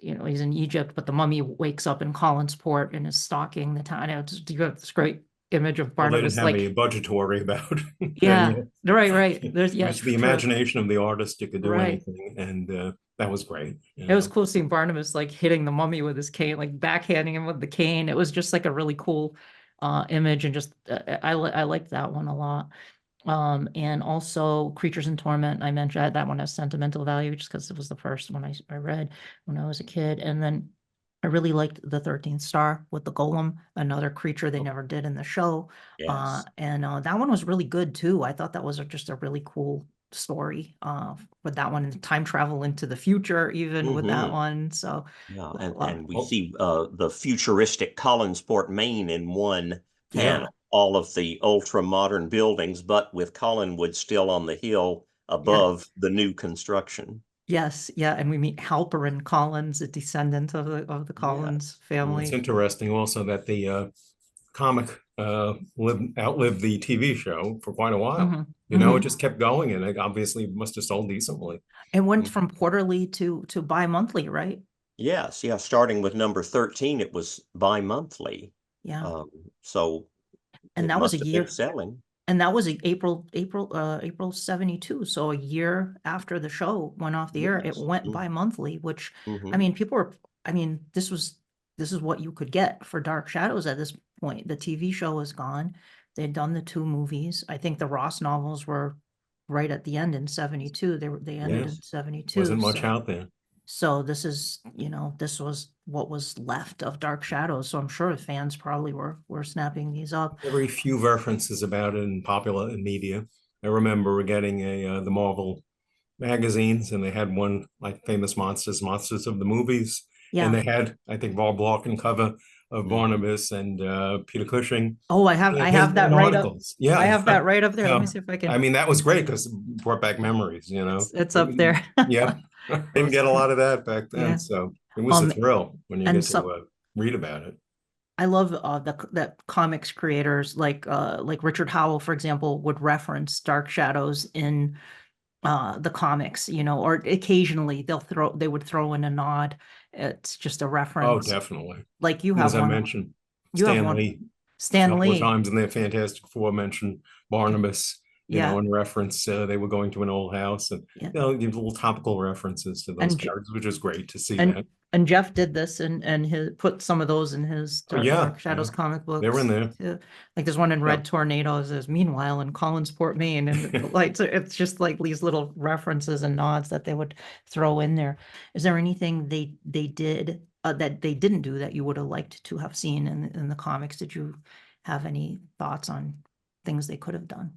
he's in Egypt, but the mummy wakes up in Collinsport and is stalking the town. You have this great image of Well, they didn't Barnabas, have any like, budget to worry about. yeah, Then, right. There's it was the true. imagination of the artist. You could do Right. anything, and that was great. It was cool seeing Barnabas like hitting the mummy with his cane, like backhanding him with the cane. It was just like a really cool image, and just I liked that one a lot. And also Creatures in Torment, I mentioned that one has sentimental value just because it was the first one I read when I was a kid. And then I really liked the 13th Star with the Golem, another creature they never did in the show. Yes. And that one was really good too. I thought that was just a really cool story with that one, and time travel into the future even with that one. So Yeah, well, and we see the futuristic Collinsport, Maine in one yeah, panel, all of the ultra modern buildings, but with Collinwood still on the hill above the new construction. yes, yeah, and we meet Halperin Collins, a descendant of the Collins It's family. interesting also that the comic outlived the TV show for quite a while. It just kept going, and it obviously must have sold decently. It went from quarterly to bi-monthly, right? Yes, yeah, starting with number 13, it was bi-monthly. Yeah. So And it that was a must have been year, selling. and that was April 72. So a year after the show went off the air, it Yes. went bi-monthly, which I Mhm. mean, this is what you could get for Dark Shadows at this point. The TV show was gone. They'd done the 2 movies. I think the Ross novels were right at the end in 72. They ended in Yes, 72. wasn't much So out there. this was what was left of Dark Shadows. So I'm sure fans probably were snapping these up. Very few references about it in popular media. I remember getting the Marvel magazines, and they had one like Famous Monsters of the Movies, and Yeah. they had, I think, Bob Larkin cover of Barnabas and Peter Cushing. Oh, I have that right up. Articles. Yeah, I have that right up there. Let me yeah. see if I I can. mean, that was great because it brought back memories. It's up there. Yeah, That didn't was get a cool. lot of that back then, Yeah. so it was a thrill when you And get some to read about it. I love that comics creators like Richard Howell, for example, would reference Dark Shadows in the comics, or occasionally they would throw in a nod. It's just a Oh, reference. definitely. Like you And have as I one. mentioned, You have Stan one. Lee a Stan couple of Lee. times in their Fantastic Four mentioned Barnabas, Yeah. in reference, they were going to an old house, and Yeah. give little topical references to those And characters, which is great to see and that. and Jeff did this and his put some of those in his Oh, yeah, Dark Shadows comic they were in books there. too. Like there's one in Yeah. Red Tornado says, "Meanwhile in Collinsport, Maine," and like so it's just like these little references and nods that they would throw in there. Is there anything they did that they didn't do that you would have liked to have seen in the comics? Did you have any thoughts on things they could have done?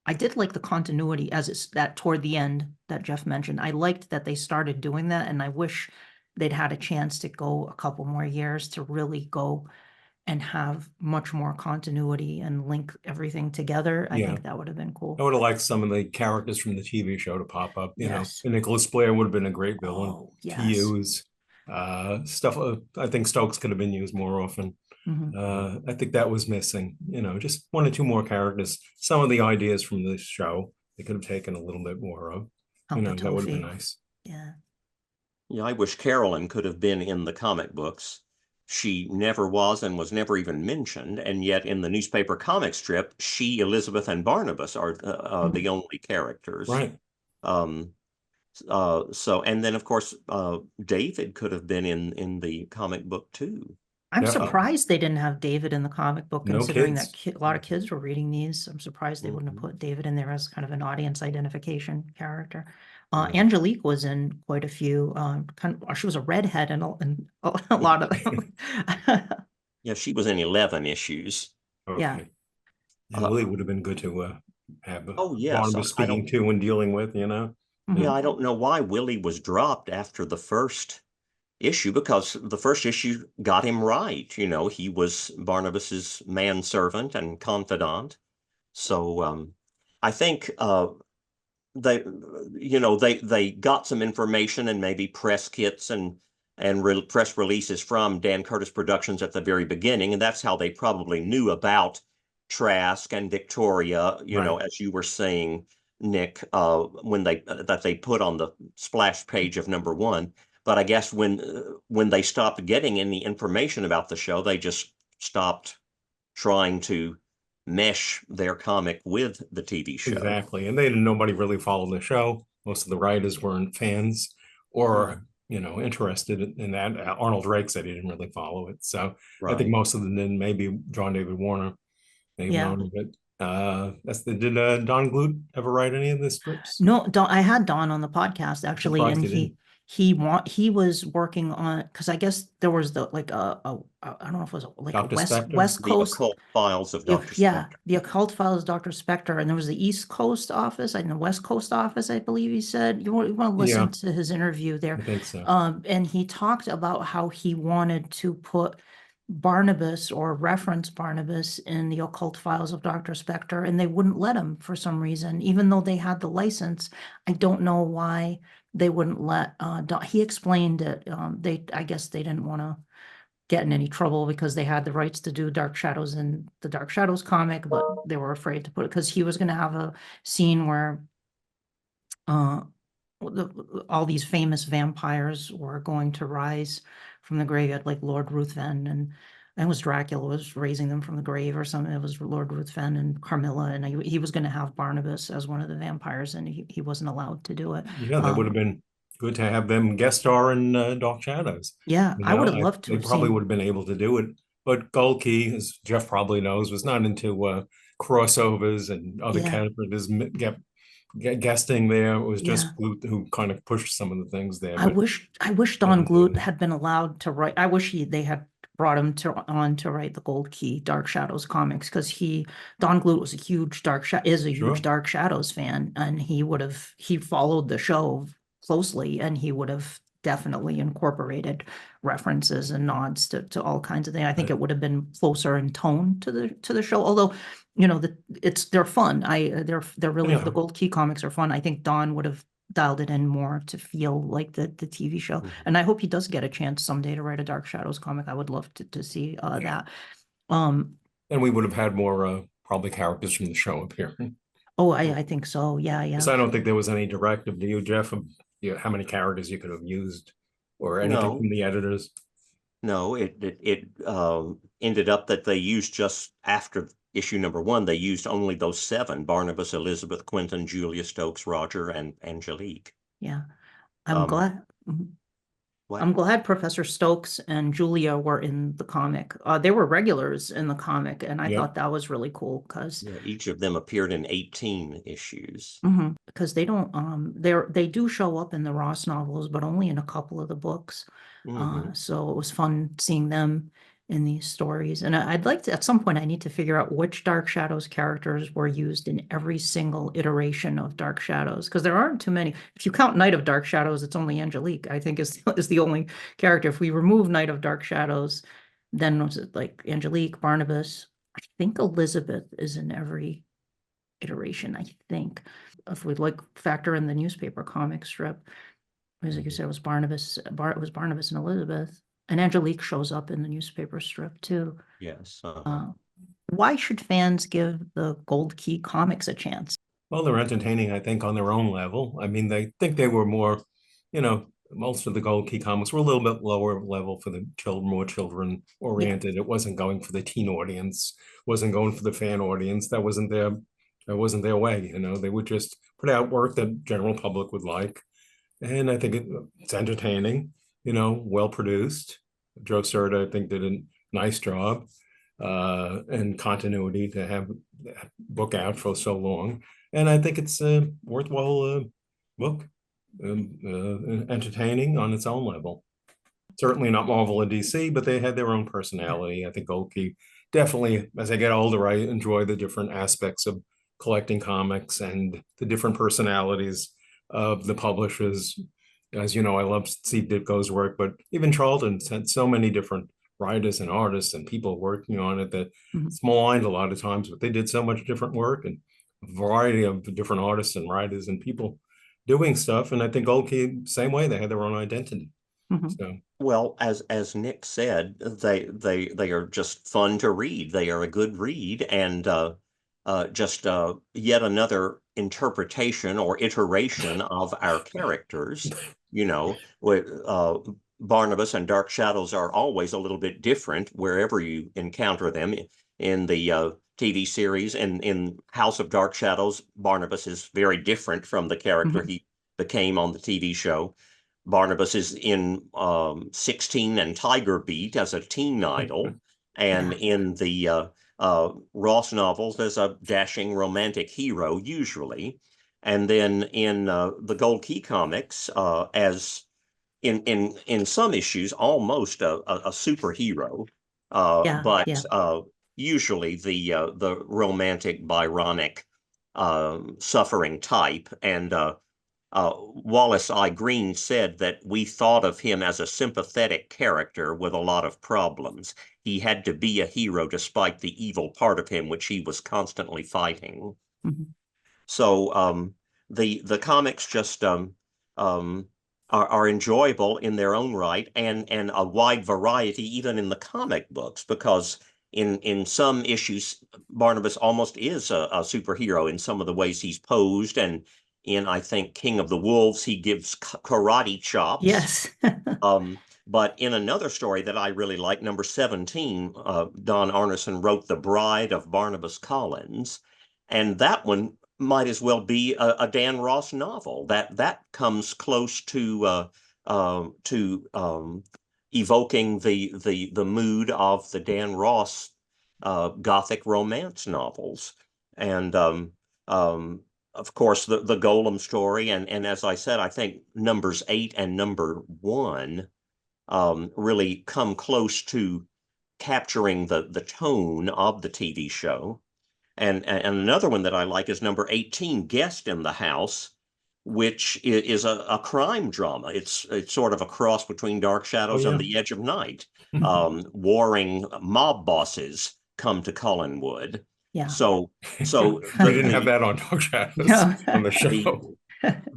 I did like the continuity as it's that toward the end that Jeff mentioned. I liked that they started doing that, and I wish they'd had a chance to go a couple more years to really go and have much more continuity and link everything together. I Yeah. think that would have been I cool. would have liked some of the characters from the TV show to pop up. Yes. And Nicholas Blair would have been a great villain Oh, to yes. use. Stuff. I think Stokes could have been used more often. I think that was missing. Just 1 or 2 more characters. Some of the ideas from this show they could have taken a little bit more of. That would have been nice. Yeah. Yeah, I wish Carolyn could have been in the comic books. She never was and was never even mentioned, and yet in the newspaper comic strip, she, Elizabeth, and Barnabas are the only characters. Right. So, and then of course, David could have been in the comic book too. I'm Yeah. surprised they didn't have David in the comic book, No considering kids. that a lot of kids were reading these. I'm surprised they wouldn't have put David in there as kind of an audience identification character. Angelique was in quite a few. She was a redhead in a lot of them. Yeah, she was in 11 issues. Okay. Yeah. And Willie would have been good to have Oh yes, Barnabas I speaking don't. to and dealing with, you know. Yeah, I don't know why Willie was dropped after the first issue, because the first issue got him right. He was Barnabas's manservant and confidant. So I think they, they got some information and maybe press kits and press releases from Dan Curtis Productions at the very beginning, and that's how they probably knew about Trask and Victoria. Right. As you were saying, Nick, when that they put on the splash page of #1. But I guess when they stopped getting any information about the show, they just stopped trying to mesh their comic with the TV show. Exactly. And nobody really followed the show. Most of the writers weren't fans or, interested in that. Arnold Drake said he didn't really follow it. So I think Right. most of them did. Maybe John David Warner may have Yeah. known of it. Did Don Glut ever write any of the strips? No, Don, I had Don on the podcast actually, Surprised and he didn't. he was working on, because I guess there was like I don't know if it was like a Dr. Spector? West The Coast. Occult Files of Dr. Yeah, Spector. the Occult Files, Dr. Spector, and there was the East Coast office and the West Coast office, I believe he said. You want to listen Yeah, to his interview there. I think so. And he talked about how he wanted to put Barnabas or reference Barnabas in the Occult Files of Dr. Spector, and they wouldn't let him for some reason, even though they had the license. I don't know why they wouldn't let, he explained that I guess they didn't want to get in any trouble because they had the rights to do Dark Shadows in the Dark Shadows comic, but they were afraid to put it because he was going to have a scene where all these famous vampires were going to rise from the graveyard, like Lord Ruthven, and it was Dracula was raising them from the grave or something. It was Lord Ruthven and Carmilla, and he was going to have Barnabas as one of the vampires, and he wasn't allowed to do it. Yeah, that would have been good to have them guest star in Dark Shadows. Yeah, I would have loved to They have probably seen. would have been able to do it. But Golke, as Jeff probably knows, was not into crossovers and other Yeah. characters guesting there. It was Yeah. just Glut who kind of pushed some of the things there. I But wish Don Glut had been allowed to write. I wish they had brought him on to write the Gold Key Dark Shadows comics, because Don Glut was a huge huge Dark Shadows fan, and he followed the show closely, and he would have definitely incorporated references and nods to all kinds of things. I think it would have been closer in tone to the show, although they're fun. They're really, the Gold Key comics are fun. I think Don would have dialed it in more to feel like the TV show. And I hope he does get a chance someday to write a Dark Shadows comic. I would love to see that. And we would have had more probably characters from the show appearing. Oh, I think so. Yeah. Because I don't think there was any directive to you, Jeff, of how many characters you could have used or anything from the editors. No, it ended up that they used, just after issue #1, they used only those 7: Barnabas, Elizabeth, Quentin, Julia, Stokes, Roger, and Angelique. Yeah. I'm glad. What? I'm glad Professor Stokes and Julia were in the comic. They were regulars in the comic, and I thought that was really cool because each of them appeared in 18 issues. Because they don't they do show up in the Ross novels, but only in a couple of the books. So it was fun seeing them in these stories. And I'd like to, at some point, I need to figure out which Dark Shadows characters were used in every single iteration of Dark Shadows, because there aren't too many. If you count Night of Dark Shadows, it's only Angelique, I think, is the only character. If we remove Night of Dark Shadows, then was it like Angelique, Barnabas? I think Elizabeth is in every iteration, I think. If we factor in the newspaper comic strip, as you said, it was Barnabas and Elizabeth. And Angelique shows up in the newspaper strip too. Yes. Why should fans give the Gold Key comics a chance? Well, they're entertaining, I think, on their own level. I mean, they think they were more, most of the Gold Key comics were a little bit lower level for the children, more children oriented. It wasn't going for the teen audience, wasn't going for the fan audience. That wasn't their way. They would just put out work that general public would like. And I think it's entertaining, well produced. Joe Cerda, I think, did a nice job and continuity to have that book out for so long. And I think it's a worthwhile book, entertaining on its own level. certainly not Marvel or DC, but they had their own personality. I think Gold Key definitely, as I get older, I enjoy the different aspects of collecting comics and the different personalities of the publishers. As you know, I love Steve Ditko's work, but even Charlton had so many different writers and artists and people working on it that it's maligned a lot of times, but they did so much different work and a variety of different artists and writers and people doing stuff. And I think Gold Key, same way, they had their own identity. So. Well, as Nick said, they are just fun to read. They are a good read, and just yet another interpretation or iteration of our characters. You know, Barnabas and Dark Shadows are always a little bit different wherever you encounter them in the TV series. And in House of Dark Shadows, Barnabas is very different from the character he became on the TV show. Barnabas is in 16 and Tiger Beat as a teen idol, and in the Ross novels as a dashing romantic hero usually, and then in the Gold Key comics as in some issues almost a superhero, but usually the romantic Byronic suffering type. And Wallace I. Green said that we thought of him as a sympathetic character with a lot of problems. He had to be a hero despite the evil part of him, which he was constantly fighting. So the comics just are enjoyable in their own right, and a wide variety even in the comic books, because in some issues Barnabas almost is a superhero in some of the ways he's posed, and in, I think, King of the Wolves, he gives karate chops. Yes. But in another story that I really like, number 17, Don Arneson wrote The Bride of Barnabas Collins. And that one might as well be a Dan Ross novel. That comes close to evoking the mood of the Dan Ross Gothic romance novels. And of course, the Golem story, and as I said, I think numbers 8 and number 1 really come close to capturing the tone of the TV show. And another one that I like is number 18, Guest in the House, which is a crime drama. It's sort of a cross between Dark Shadows and The Edge of Night. Warring mob bosses come to Collinwood. Yeah. So they didn't have that on Dark Shadows on the show.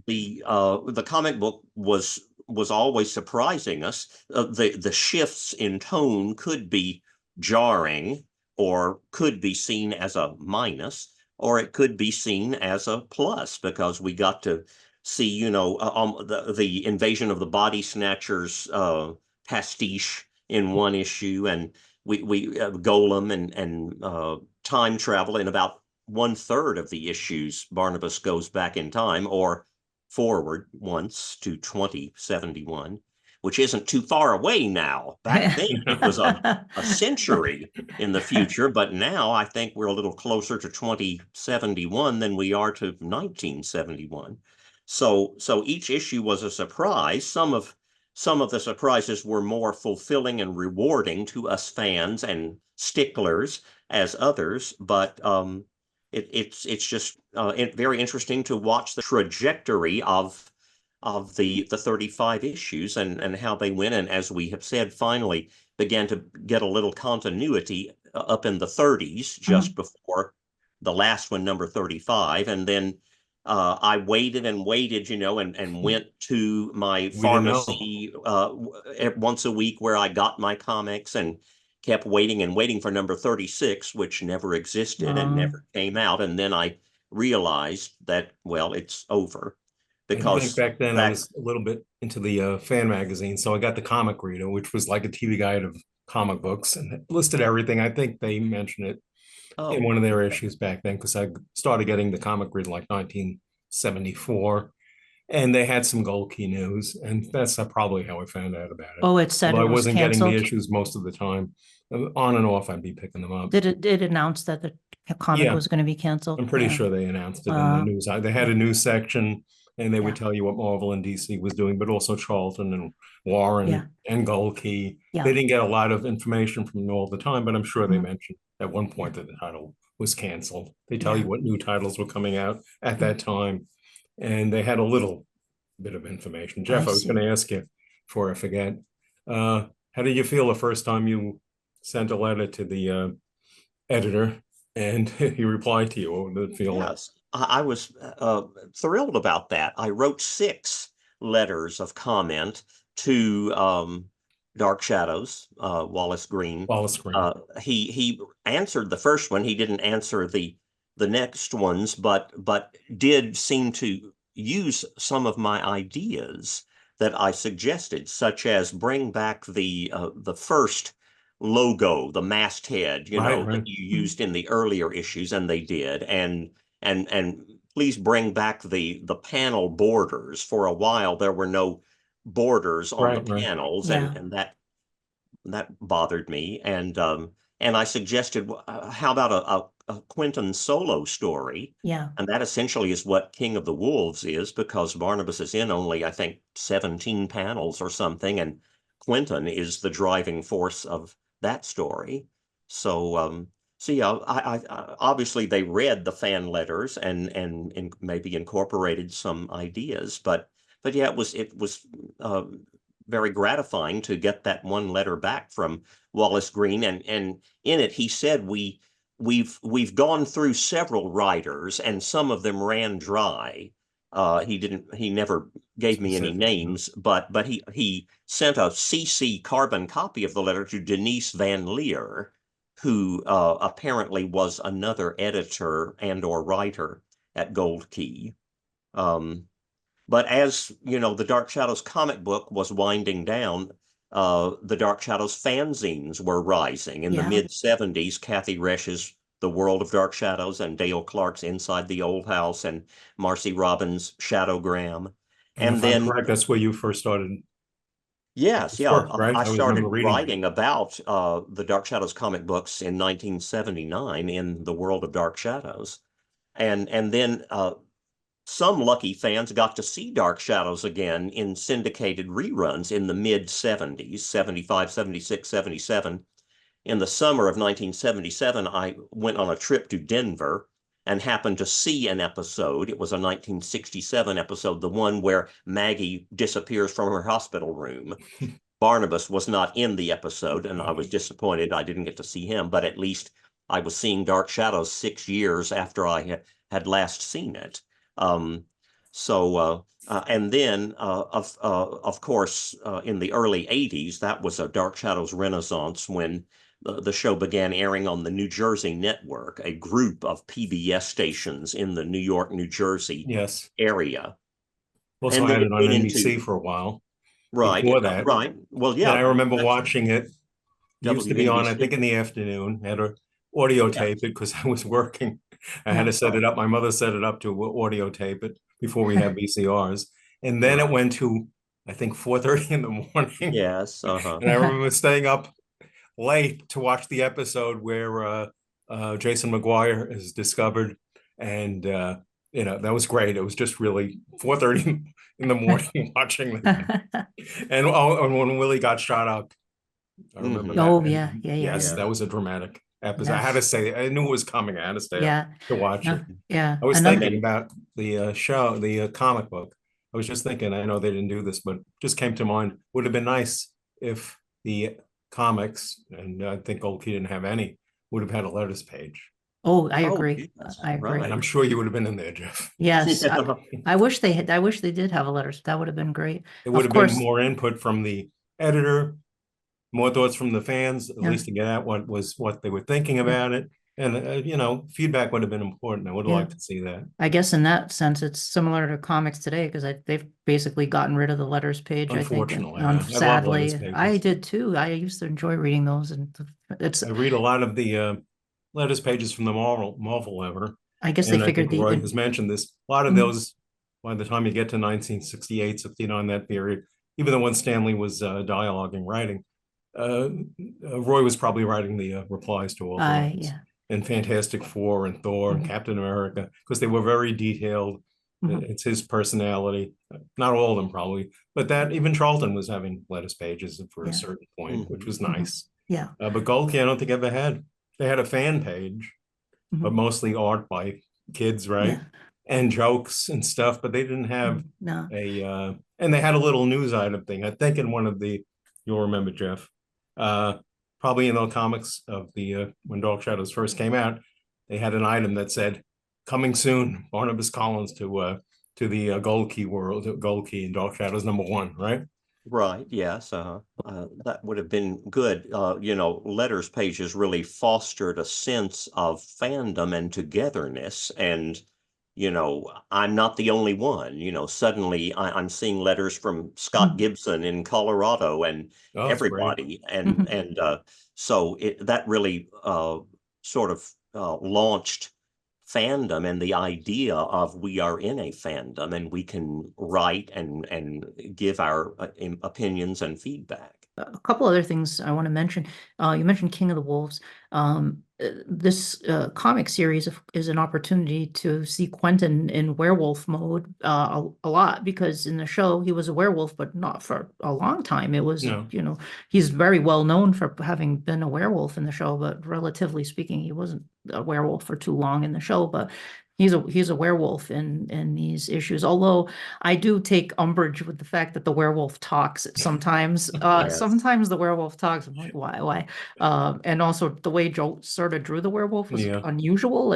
The comic book was always surprising us. The shifts in tone could be jarring, or could be seen as a minus, or it could be seen as a plus, because we got to see, the invasion of the body snatchers pastiche in one issue, and we Golem and time travel in about 1/3 of the issues. Barnabas goes back in time or forward once to 2071, which isn't too far away now. Back then it was a century in the future, but now I think we're a little closer to 2071 than we are to 1971. So each issue was a surprise. Some of the surprises were more fulfilling and rewarding to us fans and sticklers as others, but it's just very interesting to watch the trajectory of the 35 issues and how they went, and as we have said, finally began to get a little continuity up in the 30s, just before the last one, number 35, and then I waited and waited, and went to my pharmacy once a week where I got my comics, and kept waiting and waiting for number 36, which never existed and never came out. And then I realized that, well, it's over. Because I think back then I was a little bit into the fan magazine, so I got the Comic Reader, which was like a TV guide of comic books, and it listed everything. I think they mentioned it in one of their issues back then, because I started getting the Comic Reader like 1974, and they had some Gold Key news, and that's probably how I found out about it. Oh, it said Although it was I wasn't canceled? getting the issues most of the time. On and off, I'd be picking them up. Did it announce that the comic was going to be canceled? I'm pretty sure they announced it in the news. They had a news section, and they would tell you what Marvel and DC was doing, but also Charlton and Warren and Gold Key. Yeah. They didn't get a lot of information from them all the time, but I'm sure they Mhm. mentioned at one point that the title was canceled. They tell you what new titles were coming out at that time, and they had a little bit of information. Jeff, I was going to ask you before I forget, how did you feel the first time you sent a letter to the editor and he replied to you? What did it feel like? Yes, I was thrilled about that. I wrote 6 letters of comment to Dark Shadows, Wallace Green. Wallace Green. He answered the first one. He didn't answer the next ones, but did seem to use some of my ideas that I suggested, such as bring back the first logo, the masthead, that you used in the earlier issues, and they did, and please bring back the panel borders. For a while there were no borders on the panels, and that bothered me, and I suggested, how about a Quentin solo story? Yeah. And that essentially is what King of the Wolves is, because Barnabas is in only, I think, 17 panels or something, and Quentin is the driving force of that story. So yeah, I obviously they read the fan letters and maybe incorporated some ideas, but yeah, it was very gratifying to get that one letter back from Wallace Green, and in it he said we've gone through several writers and some of them ran dry. He never gave me any names, but he sent a CC carbon copy of the letter to Denise Van Leer, who apparently was another editor and or writer at Gold Key. But as you know, the Dark Shadows comic book was winding down. The Dark Shadows fanzines were rising in the mid-70s. Kathy Resch's The World of Dark Shadows and Dale Clark's Inside the Old House and Marcy Robbins' Shadowgram. And then, correct, that's where you first started. Yes, yeah. Work, right? I started writing about the Dark Shadows comic books in 1979 in The World of Dark Shadows. And then some lucky fans got to see Dark Shadows again in syndicated reruns in the mid-70s, 75, 76, 77. In the summer of 1977, I went on a trip to Denver and happened to see an episode. It was a 1967 episode, the one where Maggie disappears from her hospital room. Barnabas was not in the episode, and I was disappointed I didn't get to see him, but at least I was seeing Dark Shadows 6 years after I had last seen it. And then, of course, in the early 80s, that was a Dark Shadows renaissance when the show began airing on the New Jersey network, a group of PBS stations in the New York, New Jersey area. Also had it on NBC for a while. Right. Before that. Right. Well, yeah. And I remember watching it. It used to be on, I think, in the afternoon. I had to audio tape it because I was working. I had to set it up. My mother set it up to audio tape it before we had VCRs. And then it went to, I think, 4:30 in the morning. Yes. And I remember staying up late to watch the episode where Jason McGuire is discovered. And, that was great. It was just really 4:30 in the morning watching that. And when Willie got shot up, I remember that. Oh, Yes, that was a dramatic episode. I had to say, I knew it was coming. I had to stay up to watch it. Yeah. I was thinking about the show, the comic book. I was just thinking, I know they didn't do this, but just came to mind, would have been nice if the comics, and I think Gold Key didn't have any, would have had a letters page. Oh, I agree. I agree. Right. And I'm sure you would have been in there, Jeff. Yes. I wish they did have a letters. That would have been great. It would have been more input from the editor, more thoughts from the fans, at least to get at what they were thinking about it. And, feedback would have been important. I would have liked to see that. I guess in that sense, it's similar to comics today because they've basically gotten rid of the letters page. Unfortunately, I think. Sadly, I did too. I used to enjoy reading those, and I read a lot of the letters pages from the Marvel ever. I guess they figured Roy has mentioned this. A lot of those, by the time you get to 1968, 69, that period, even though when Stanley was dialoguing, writing, Roy was probably writing the replies to all those. And Fantastic Four and Thor and Captain America, because they were very detailed It's his personality. Not all of them probably, but that even Charlton was having lettuce pages for a certain point, which was nice. Yeah. But Gold Key, I don't think ever had. They had a fan page, but mostly art by kids, right? Yeah. And jokes and stuff, but they didn't have No. and they had a little news item thing. I think in one of the, you'll remember, Jeff, probably in the comics of the when Dark Shadows first came out, they had an item that said, "Coming soon, Barnabas Collins to the Gold Key world, Gold Key and Dark Shadows #1," right? Right. Yes. That would have been good. Letters pages really fostered a sense of fandom and togetherness. And, I'm not the only one. Suddenly I'm seeing letters from Scott Gibson in Colorado and everybody. And so that really sort of launched fandom and the idea of we are in a fandom and we can write and give our opinions and feedback. A couple other things I want to mention. You mentioned King of the Wolves. This comic series is an opportunity to see Quentin in werewolf mode a lot, because in the show he was a werewolf, but not for a long time. It was, he's very well known for having been a werewolf in the show, but relatively speaking, he wasn't a werewolf for too long in the show. But he's a werewolf in these issues. Although I do take umbrage with the fact that the werewolf talks sometimes. Yes. Sometimes the werewolf talks. I'm like, why? And also the way Joe sort of drew the werewolf was unusual.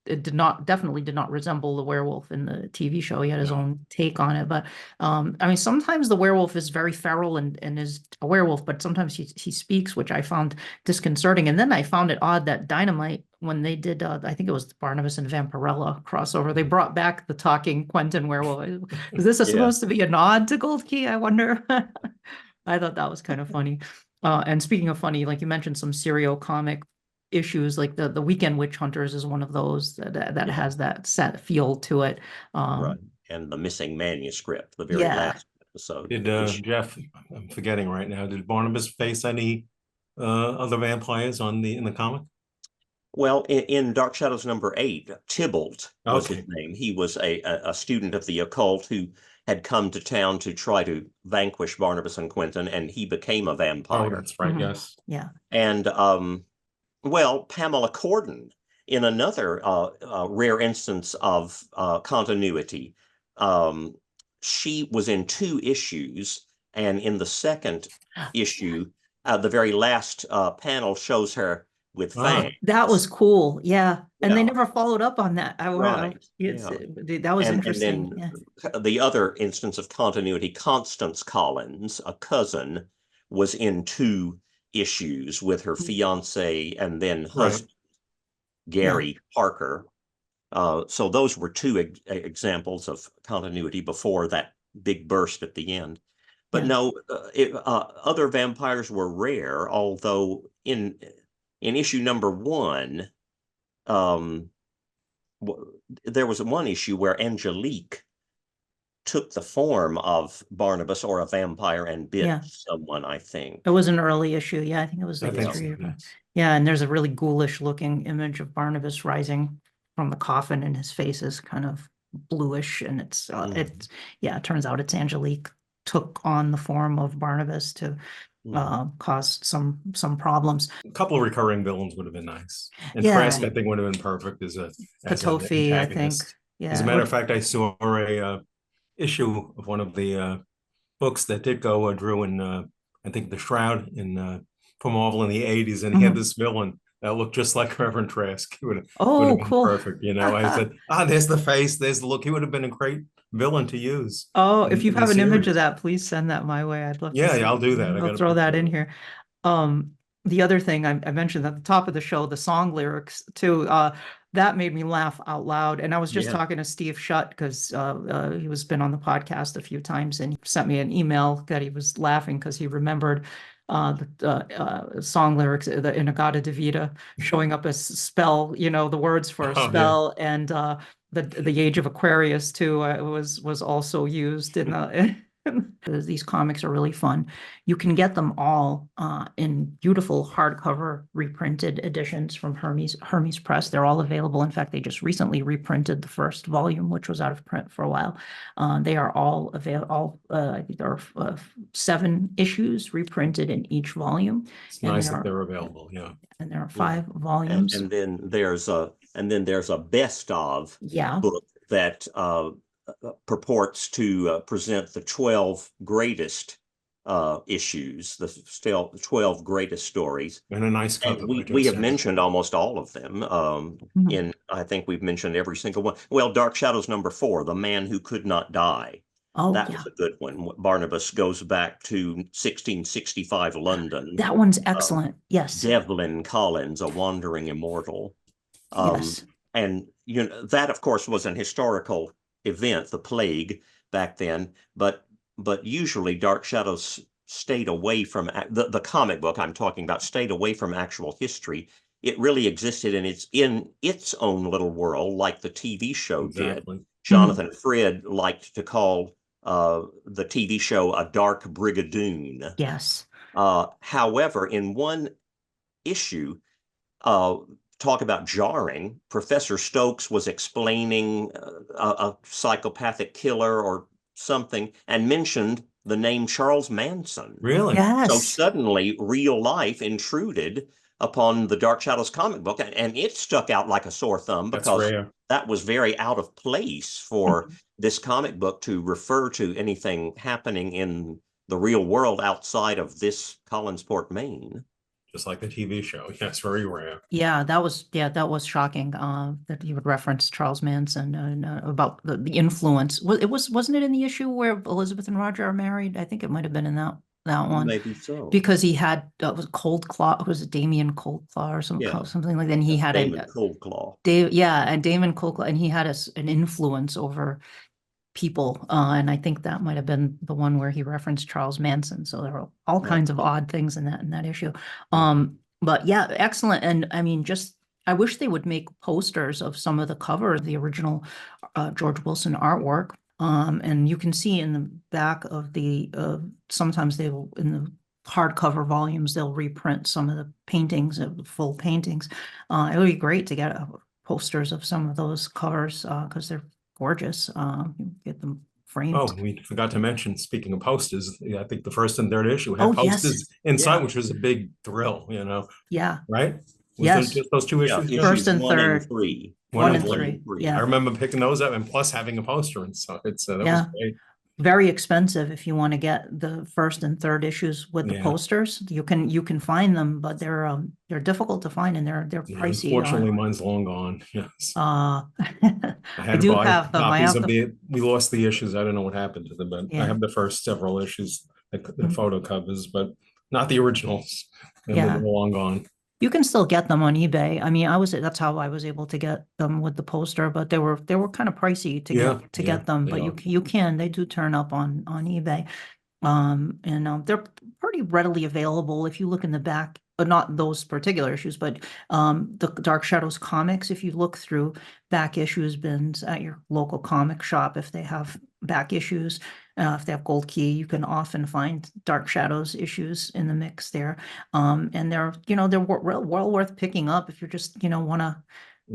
It definitely did not resemble the werewolf in the TV show. He had his own take on it. But I mean, sometimes the werewolf is very feral and is a werewolf, but sometimes he speaks, which I found disconcerting. And then I found it odd that Dynamite, when they did, I think it was the Barnabas and Vampirella crossover, they brought back the talking Quentin werewolf. Is this supposed to be a nod to Gold Key? I wonder. I thought that was kind of funny. And speaking of funny, like you mentioned, some serial comic issues, like the Weekend Witch Hunters is one of those that has that set feel to it. Right. And the missing manuscript, the very last episode. Did Jeff, I'm forgetting right now, did Barnabas face any other vampires in the comic? Well, in Dark Shadows #8, Tybalt was his name. He was a student of the occult who had come to town to try to vanquish Barnabas and Quentin, and he became a vampire. Oh, that's right, yes. Yeah. And Pamela Corden, in another rare instance of continuity, she was in 2 issues, and in the second issue, the very last panel shows her with fangs. That was cool. Yeah. And they never followed up on that. That was interesting. And then the other instance of continuity, Constance Collins, a cousin, was in 2 issues with her fiance and then husband, Gary Parker. So those were 2 examples of continuity before that big burst at the end. But other vampires were rare, although in issue #1, there was one issue where Angelique took the form of Barnabas or a vampire and bit someone, I think. It was an early issue. Yeah, I think it was like Yeah, and there's a really ghoulish looking image of Barnabas rising from the coffin, and his face is kind of bluish, and it turns out it's Angelique took on the form of Barnabas to cause some problems. A couple of recurring villains would have been nice. And Trask, I think, would have been perfect as an Patofi, I think. Yeah. As a matter of fact, I saw a issue of one of the books that Ditko drew in, I think, The Shroud for Marvel in the 80s, and he had this villain that looked just like Reverend Trask. He would have been cool. perfect. I said, there's the face, there's the look. He would have been a great villain to use. If you have an image of that, please send that my way. I'd love to see. I'll do that. I'll throw that in here. The other thing I mentioned at the top of the show, the song lyrics too, that made me laugh out loud. And I was just talking to Steve Shutt, because he was been on the podcast a few times, and he sent me an email that he was laughing because he remembered the song lyrics, the Inagata Devita showing up as spell, the words for a spell, and the Age of Aquarius too was also used in because these comics are really fun. You can get them all in beautiful hardcover reprinted editions from Hermes Press. They're all available. In fact, they just recently reprinted the first volume, which was out of print for a while. They are all available. I think there are 7 issues reprinted in each volume. It's nice that they're available. Yeah. And there are 5 volumes. And then there's a best of book that purports to present the 12 greatest issues, the 12 greatest stories. And a nice cover. We have mentioned almost all of them. I think we've mentioned every single one. Well, Dark Shadows #4, The Man Who Could Not Die. That was a good one. Barnabas goes back to 1665 London. That one's excellent. Yes. Devlin Collins, A Wandering Immortal. Yes. And that, of course, was an historical event, the plague back then. But usually Dark Shadows stayed away from the comic book I'm talking about, stayed away from actual history. It really existed in its own little world, like the TV show did. Jonathan Frid liked to call the TV show a dark brigadoon. Yes. However, in one issue, talk about jarring, Professor Stokes was explaining a psychopathic killer or something and mentioned the name Charles Manson. Really? Yes. So suddenly real life intruded upon the Dark Shadows comic book, and it stuck out like a sore thumb because that was very out of place for this comic book to refer to anything happening in the real world outside of this Collinsport, Maine. Just like the TV show. Yes, very rare. Yeah, that was shocking that he would reference Charles Manson and about the influence. Wasn't it in the issue where Elizabeth and Roger are married? I think it might have been in that one. Maybe so. Because he had was Cold Claw, was it Damien Cold Claw or something like that? And he had Damon Cold Claw. And Damon Cold Claw, and he had an influence over people, and I think that might have been the one where he referenced Charles Manson. So there were all kinds of odd things in that issue. But yeah, excellent. And I mean, I wish they would make posters of some of the cover of the original George Wilson artwork. And you can see in the back of the sometimes they will, in the hardcover volumes, they'll reprint some of the paintings, of the full paintings. It would be great to get posters of some of those covers because they're gorgeous. You get them framed. Oh, we forgot to mention, speaking of posters, I think the first and third issue had posters inside, which was a big thrill, Yeah. Right? Yes. Just those 2 issues? First and 1 third. and 3. 1 and 3. Yeah. I remember picking those up and plus having a poster, and so that was great. Very expensive if you want to get the first and third issues with the posters. You can find them, but they're difficult to find and they're pricey. Unfortunately, mine's long gone. Yes. I had do to buy have them. copies of it. We lost the issues. I don't know what happened to them, but I have the first several issues, the photo covers, but not the originals. They're long gone. You can still get them on eBay. I mean, that's how I was able to get them with the poster, but they were kind of pricey to get them. But they do turn up on eBay, and they're pretty readily available if you look in the back. Not those particular issues, but the Dark Shadows comics. If you look through back issues bins at your local comic shop, if they have back issues, if they have Gold Key, you can often find Dark Shadows issues in the mix there. And they're well worth picking up if you just want to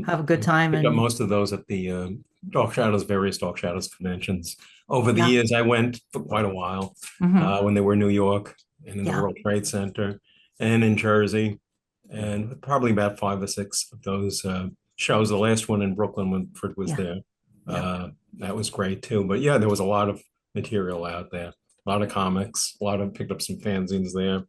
have a good time. I got most of those at the various Dark Shadows conventions. Over the years, I went for quite a while when they were in New York and in the World Trade Center and in Jersey, and probably about 5 or 6 of those shows. The last one in Brooklyn when Fred was there. That was great too. But there was a lot of material out there, a lot of comics, picked up some fanzines there.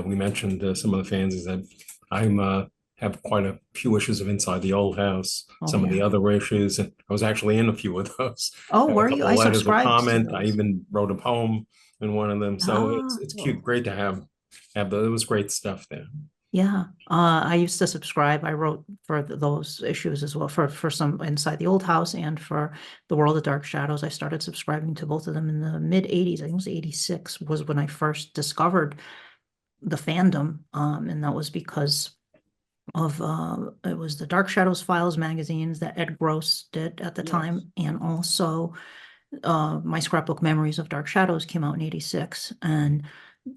We mentioned some of the fanzines that I have quite a few issues of Inside the Old House, some of the other issues, and I was actually in a few of those. Oh, were you? I subscribed. Comment. I even wrote a poem in one of them. So it's cute, great to have those. It was great stuff there. Yeah, I used to subscribe. I wrote for those issues as well, for some Inside the Old House and for The World of Dark Shadows. I started subscribing to both of them in the mid-'80s. I think it was 86 was when I first discovered the fandom, and that was because of it was the Dark Shadows Files magazines that Ed Gross did at the time, and also My Scrapbook Memories of Dark Shadows came out in '86, and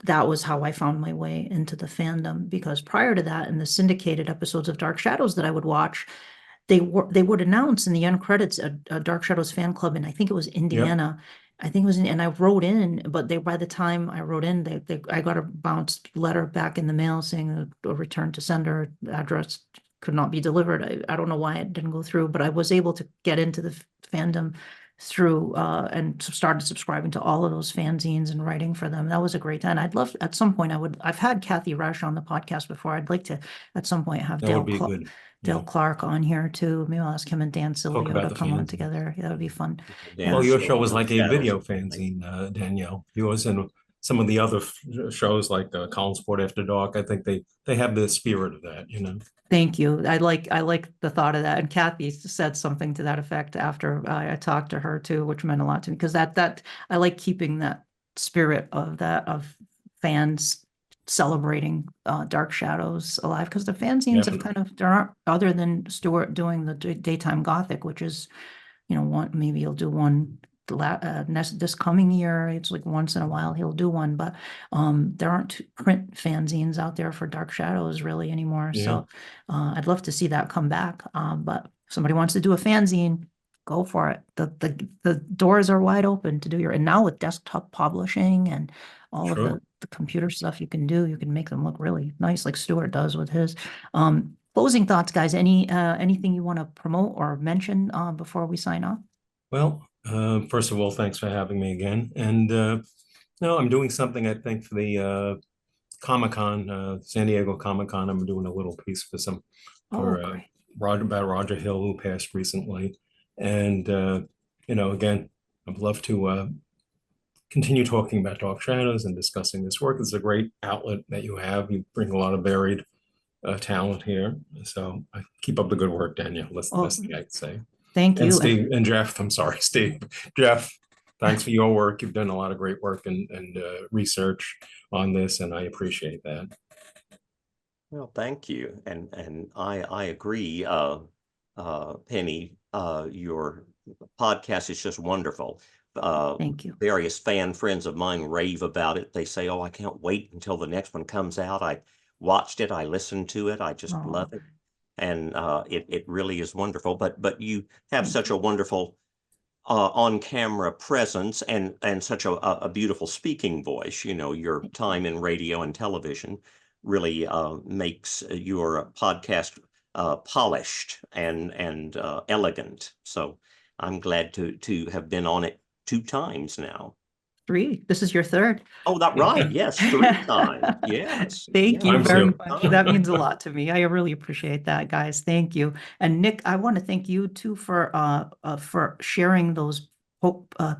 that was how I found my way into the fandom, because prior to that, in the syndicated episodes of Dark Shadows that I would watch, they would announce in the end credits a Dark Shadows fan club, and I think it was Indiana. I think it was and I wrote in, but by the time I wrote in, I got a bounced letter back in the mail saying a return to sender address could not be delivered. I don't know why it didn't go through, but I was able to get into the fandom through and started subscribing to all of those fanzines and writing for them. That was a great time. I'd love at some point I've had Kathy Rush on the podcast before. I'd like to at some point have That would be good. Dale Clark on here too. Maybe I'll ask him and Dan Talk Silvio about to the come on fanzine. together. That would be fun. Dan Well, your Silvio show was like a Shadows video of Night. fanzine, Danielle. Yours and some of the other shows like Collinwood After Dark. I think they have the spirit of that, you know. Thank you. I like the thought of that. And Kathy said something to that effect after I talked to her too, which meant a lot to me, because that I like keeping that spirit of fans celebrating Dark Shadows alive, because the fanzines have Definitely. there aren't, other than Stuart doing the daytime Gothic, which is, maybe he'll do one this coming year. It's like once in a while he'll do one, but there aren't print fanzines out there for Dark Shadows really anymore. Yeah. So I'd love to see that come back. But if somebody wants to do a fanzine, go for it. The doors are wide open to do and now with desktop publishing and all of Sure. the computer stuff you can do, you can make them look really nice, like Stuart does with his. Closing thoughts, guys. Anything you want to promote or mention before we sign off? Well, first of all, thanks for having me again. And no, I'm doing something, I think, for the Comic-Con, San Diego Comic-Con. I'm doing a little piece for Great. Roger Hill, who passed recently. And again, I'd love to continue talking about Dark Shadows and discussing this work. It's a great outlet that you have. You bring a lot of varied talent here. So keep up the good work, Danielle. That's the best thing I can say. Thank you. And Steve and Jeff, I'm sorry, Steve. Jeff, thanks for your work. You've done a lot of great work and research on this, and I appreciate that. Well, thank you. And I agree, Penny, your podcast is just wonderful. Thank you. Various fan friends of mine rave about it. They say, oh, I can't wait until the next one comes out. I watched it. I listened to it. I just love it. And it really is wonderful. But you have such a wonderful on-camera presence and such a beautiful speaking voice. Your time in radio and television really makes your podcast polished and elegant. So I'm glad to have been on it 2 times now. 3. This is your 3rd. Oh, that's right. Yes, 3 times. Yes. Thank you I'm very too. much. That means a lot to me. I really appreciate that, guys. Thank you. And Nick, I want to thank you too for sharing those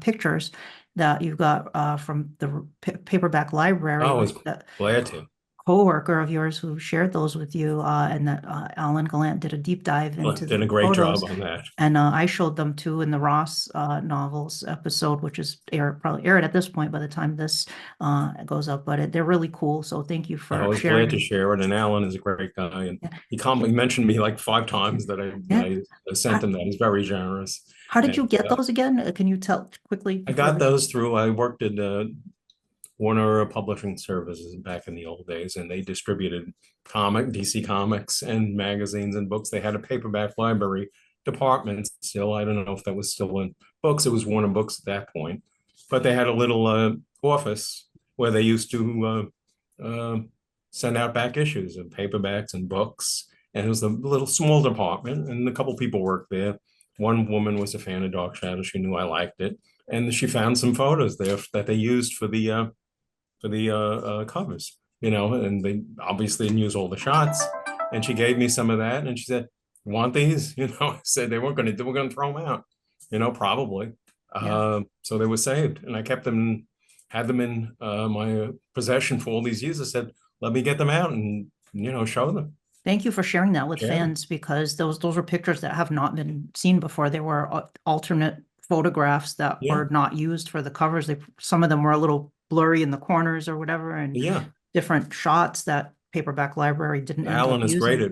pictures that you got from the paperback library. I was glad to. Co-worker of yours who shared those with you, and that Alan Gallant did a deep dive into Did the a great photos. job on that. And I showed them too in the Ross novels episode, which is probably aired at this point by the time this goes up, but they're really cool. So thank you for I was sharing. glad to share it. And Alan is a great guy. And he mentioned me like 5 times that I sent him that. He's very generous. How did you get those again? Can you tell quickly? I got those through, I worked at Warner Publishing Services back in the old days, and they distributed DC Comics and magazines and books. They had a paperback library department still. I don't know if that was still in books. It was Warner Books at that point, but they had a little office where they used to send out back issues of paperbacks and books. And it was a little small department, and a couple people worked there. One woman was a fan of Dark Shadow. She knew I liked it, and she found some photos there that they used for the covers, and they obviously didn't use all the shots. And she gave me some of that, and she said, "Want these?" I said they weren't going to. We're going to throw them out, probably. So they were saved, and I kept them, had them in my possession for all these years. I said, "Let me get them out and show them." Thank you for sharing that with fans, because those were pictures that have not been seen before. They were alternate photographs that were not used for the covers. Some of them were a little blurry in the corners or whatever, and different shots that paperback library didn't. Alan is great at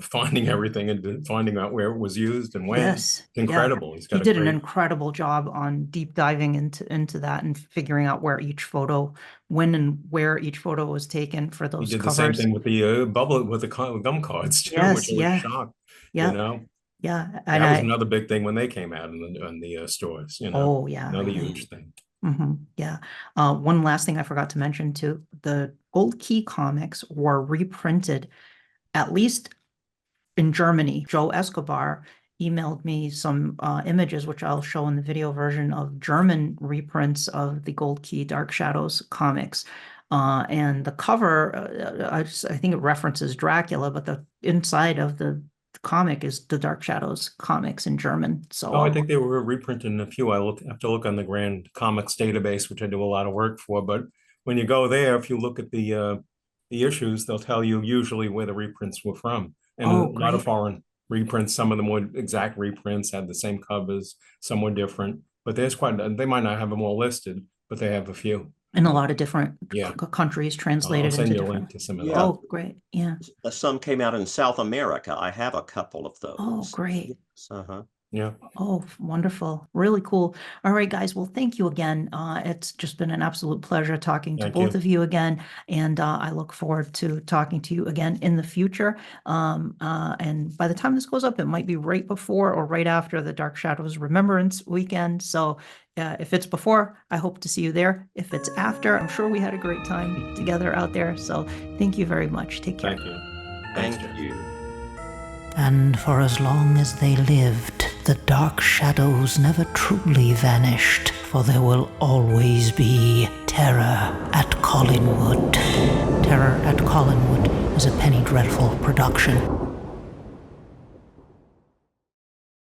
finding everything and finding out where it was used and when. Yes. Incredible. Yeah. He did an incredible job on deep diving into that and figuring out where each photo, when and where each photo was taken for those He did covers. the same thing with the bubble with the gum cards too, which I was shocked. Yeah. You know. Yeah. And that was another big thing when they came out in the stores, you know. Oh, yeah. Another huge thing. Yeah. One last thing I forgot to mention too, the Gold Key comics were reprinted, at least in Germany. Joe Escobar emailed me some images, which I'll show in the video version, of German reprints of the Gold Key Dark Shadows comics. And the cover, I think it references Dracula, but the inside of the comic is the Dark Shadows comics in German. So I think they were reprinting a few. Have to look on the Grand Comics database, which I do a lot of work for. But when you go there, if you look at the issues, they'll tell you usually where the reprints were from. And a lot of foreign reprints. Some of them were exact reprints, had the same covers. Some were different. But there's they might not have them all listed, but they have a few. In a lot of different countries, translated I'll send into you a different. link to some of Yeah. that. Oh, great. Yeah. Some came out in South America. I have a couple of those. Oh, great. Yeah. Oh, wonderful. Really cool. All right, guys. Well, thank you again. It's just been an absolute pleasure talking to both of you again. And I look forward to talking to you again in the future. And by the time this goes up, it might be right before or right after the Dark Shadows Remembrance Weekend. So if it's before, I hope to see you there. If it's after, I'm sure we had a great time together out there. So thank you very much. Take care. Thank you. Thank you. And for as long as they lived, the dark shadows never truly vanished, for there will always be terror at Collinwood. Terror at Collinwood is a Penny Dreadful production.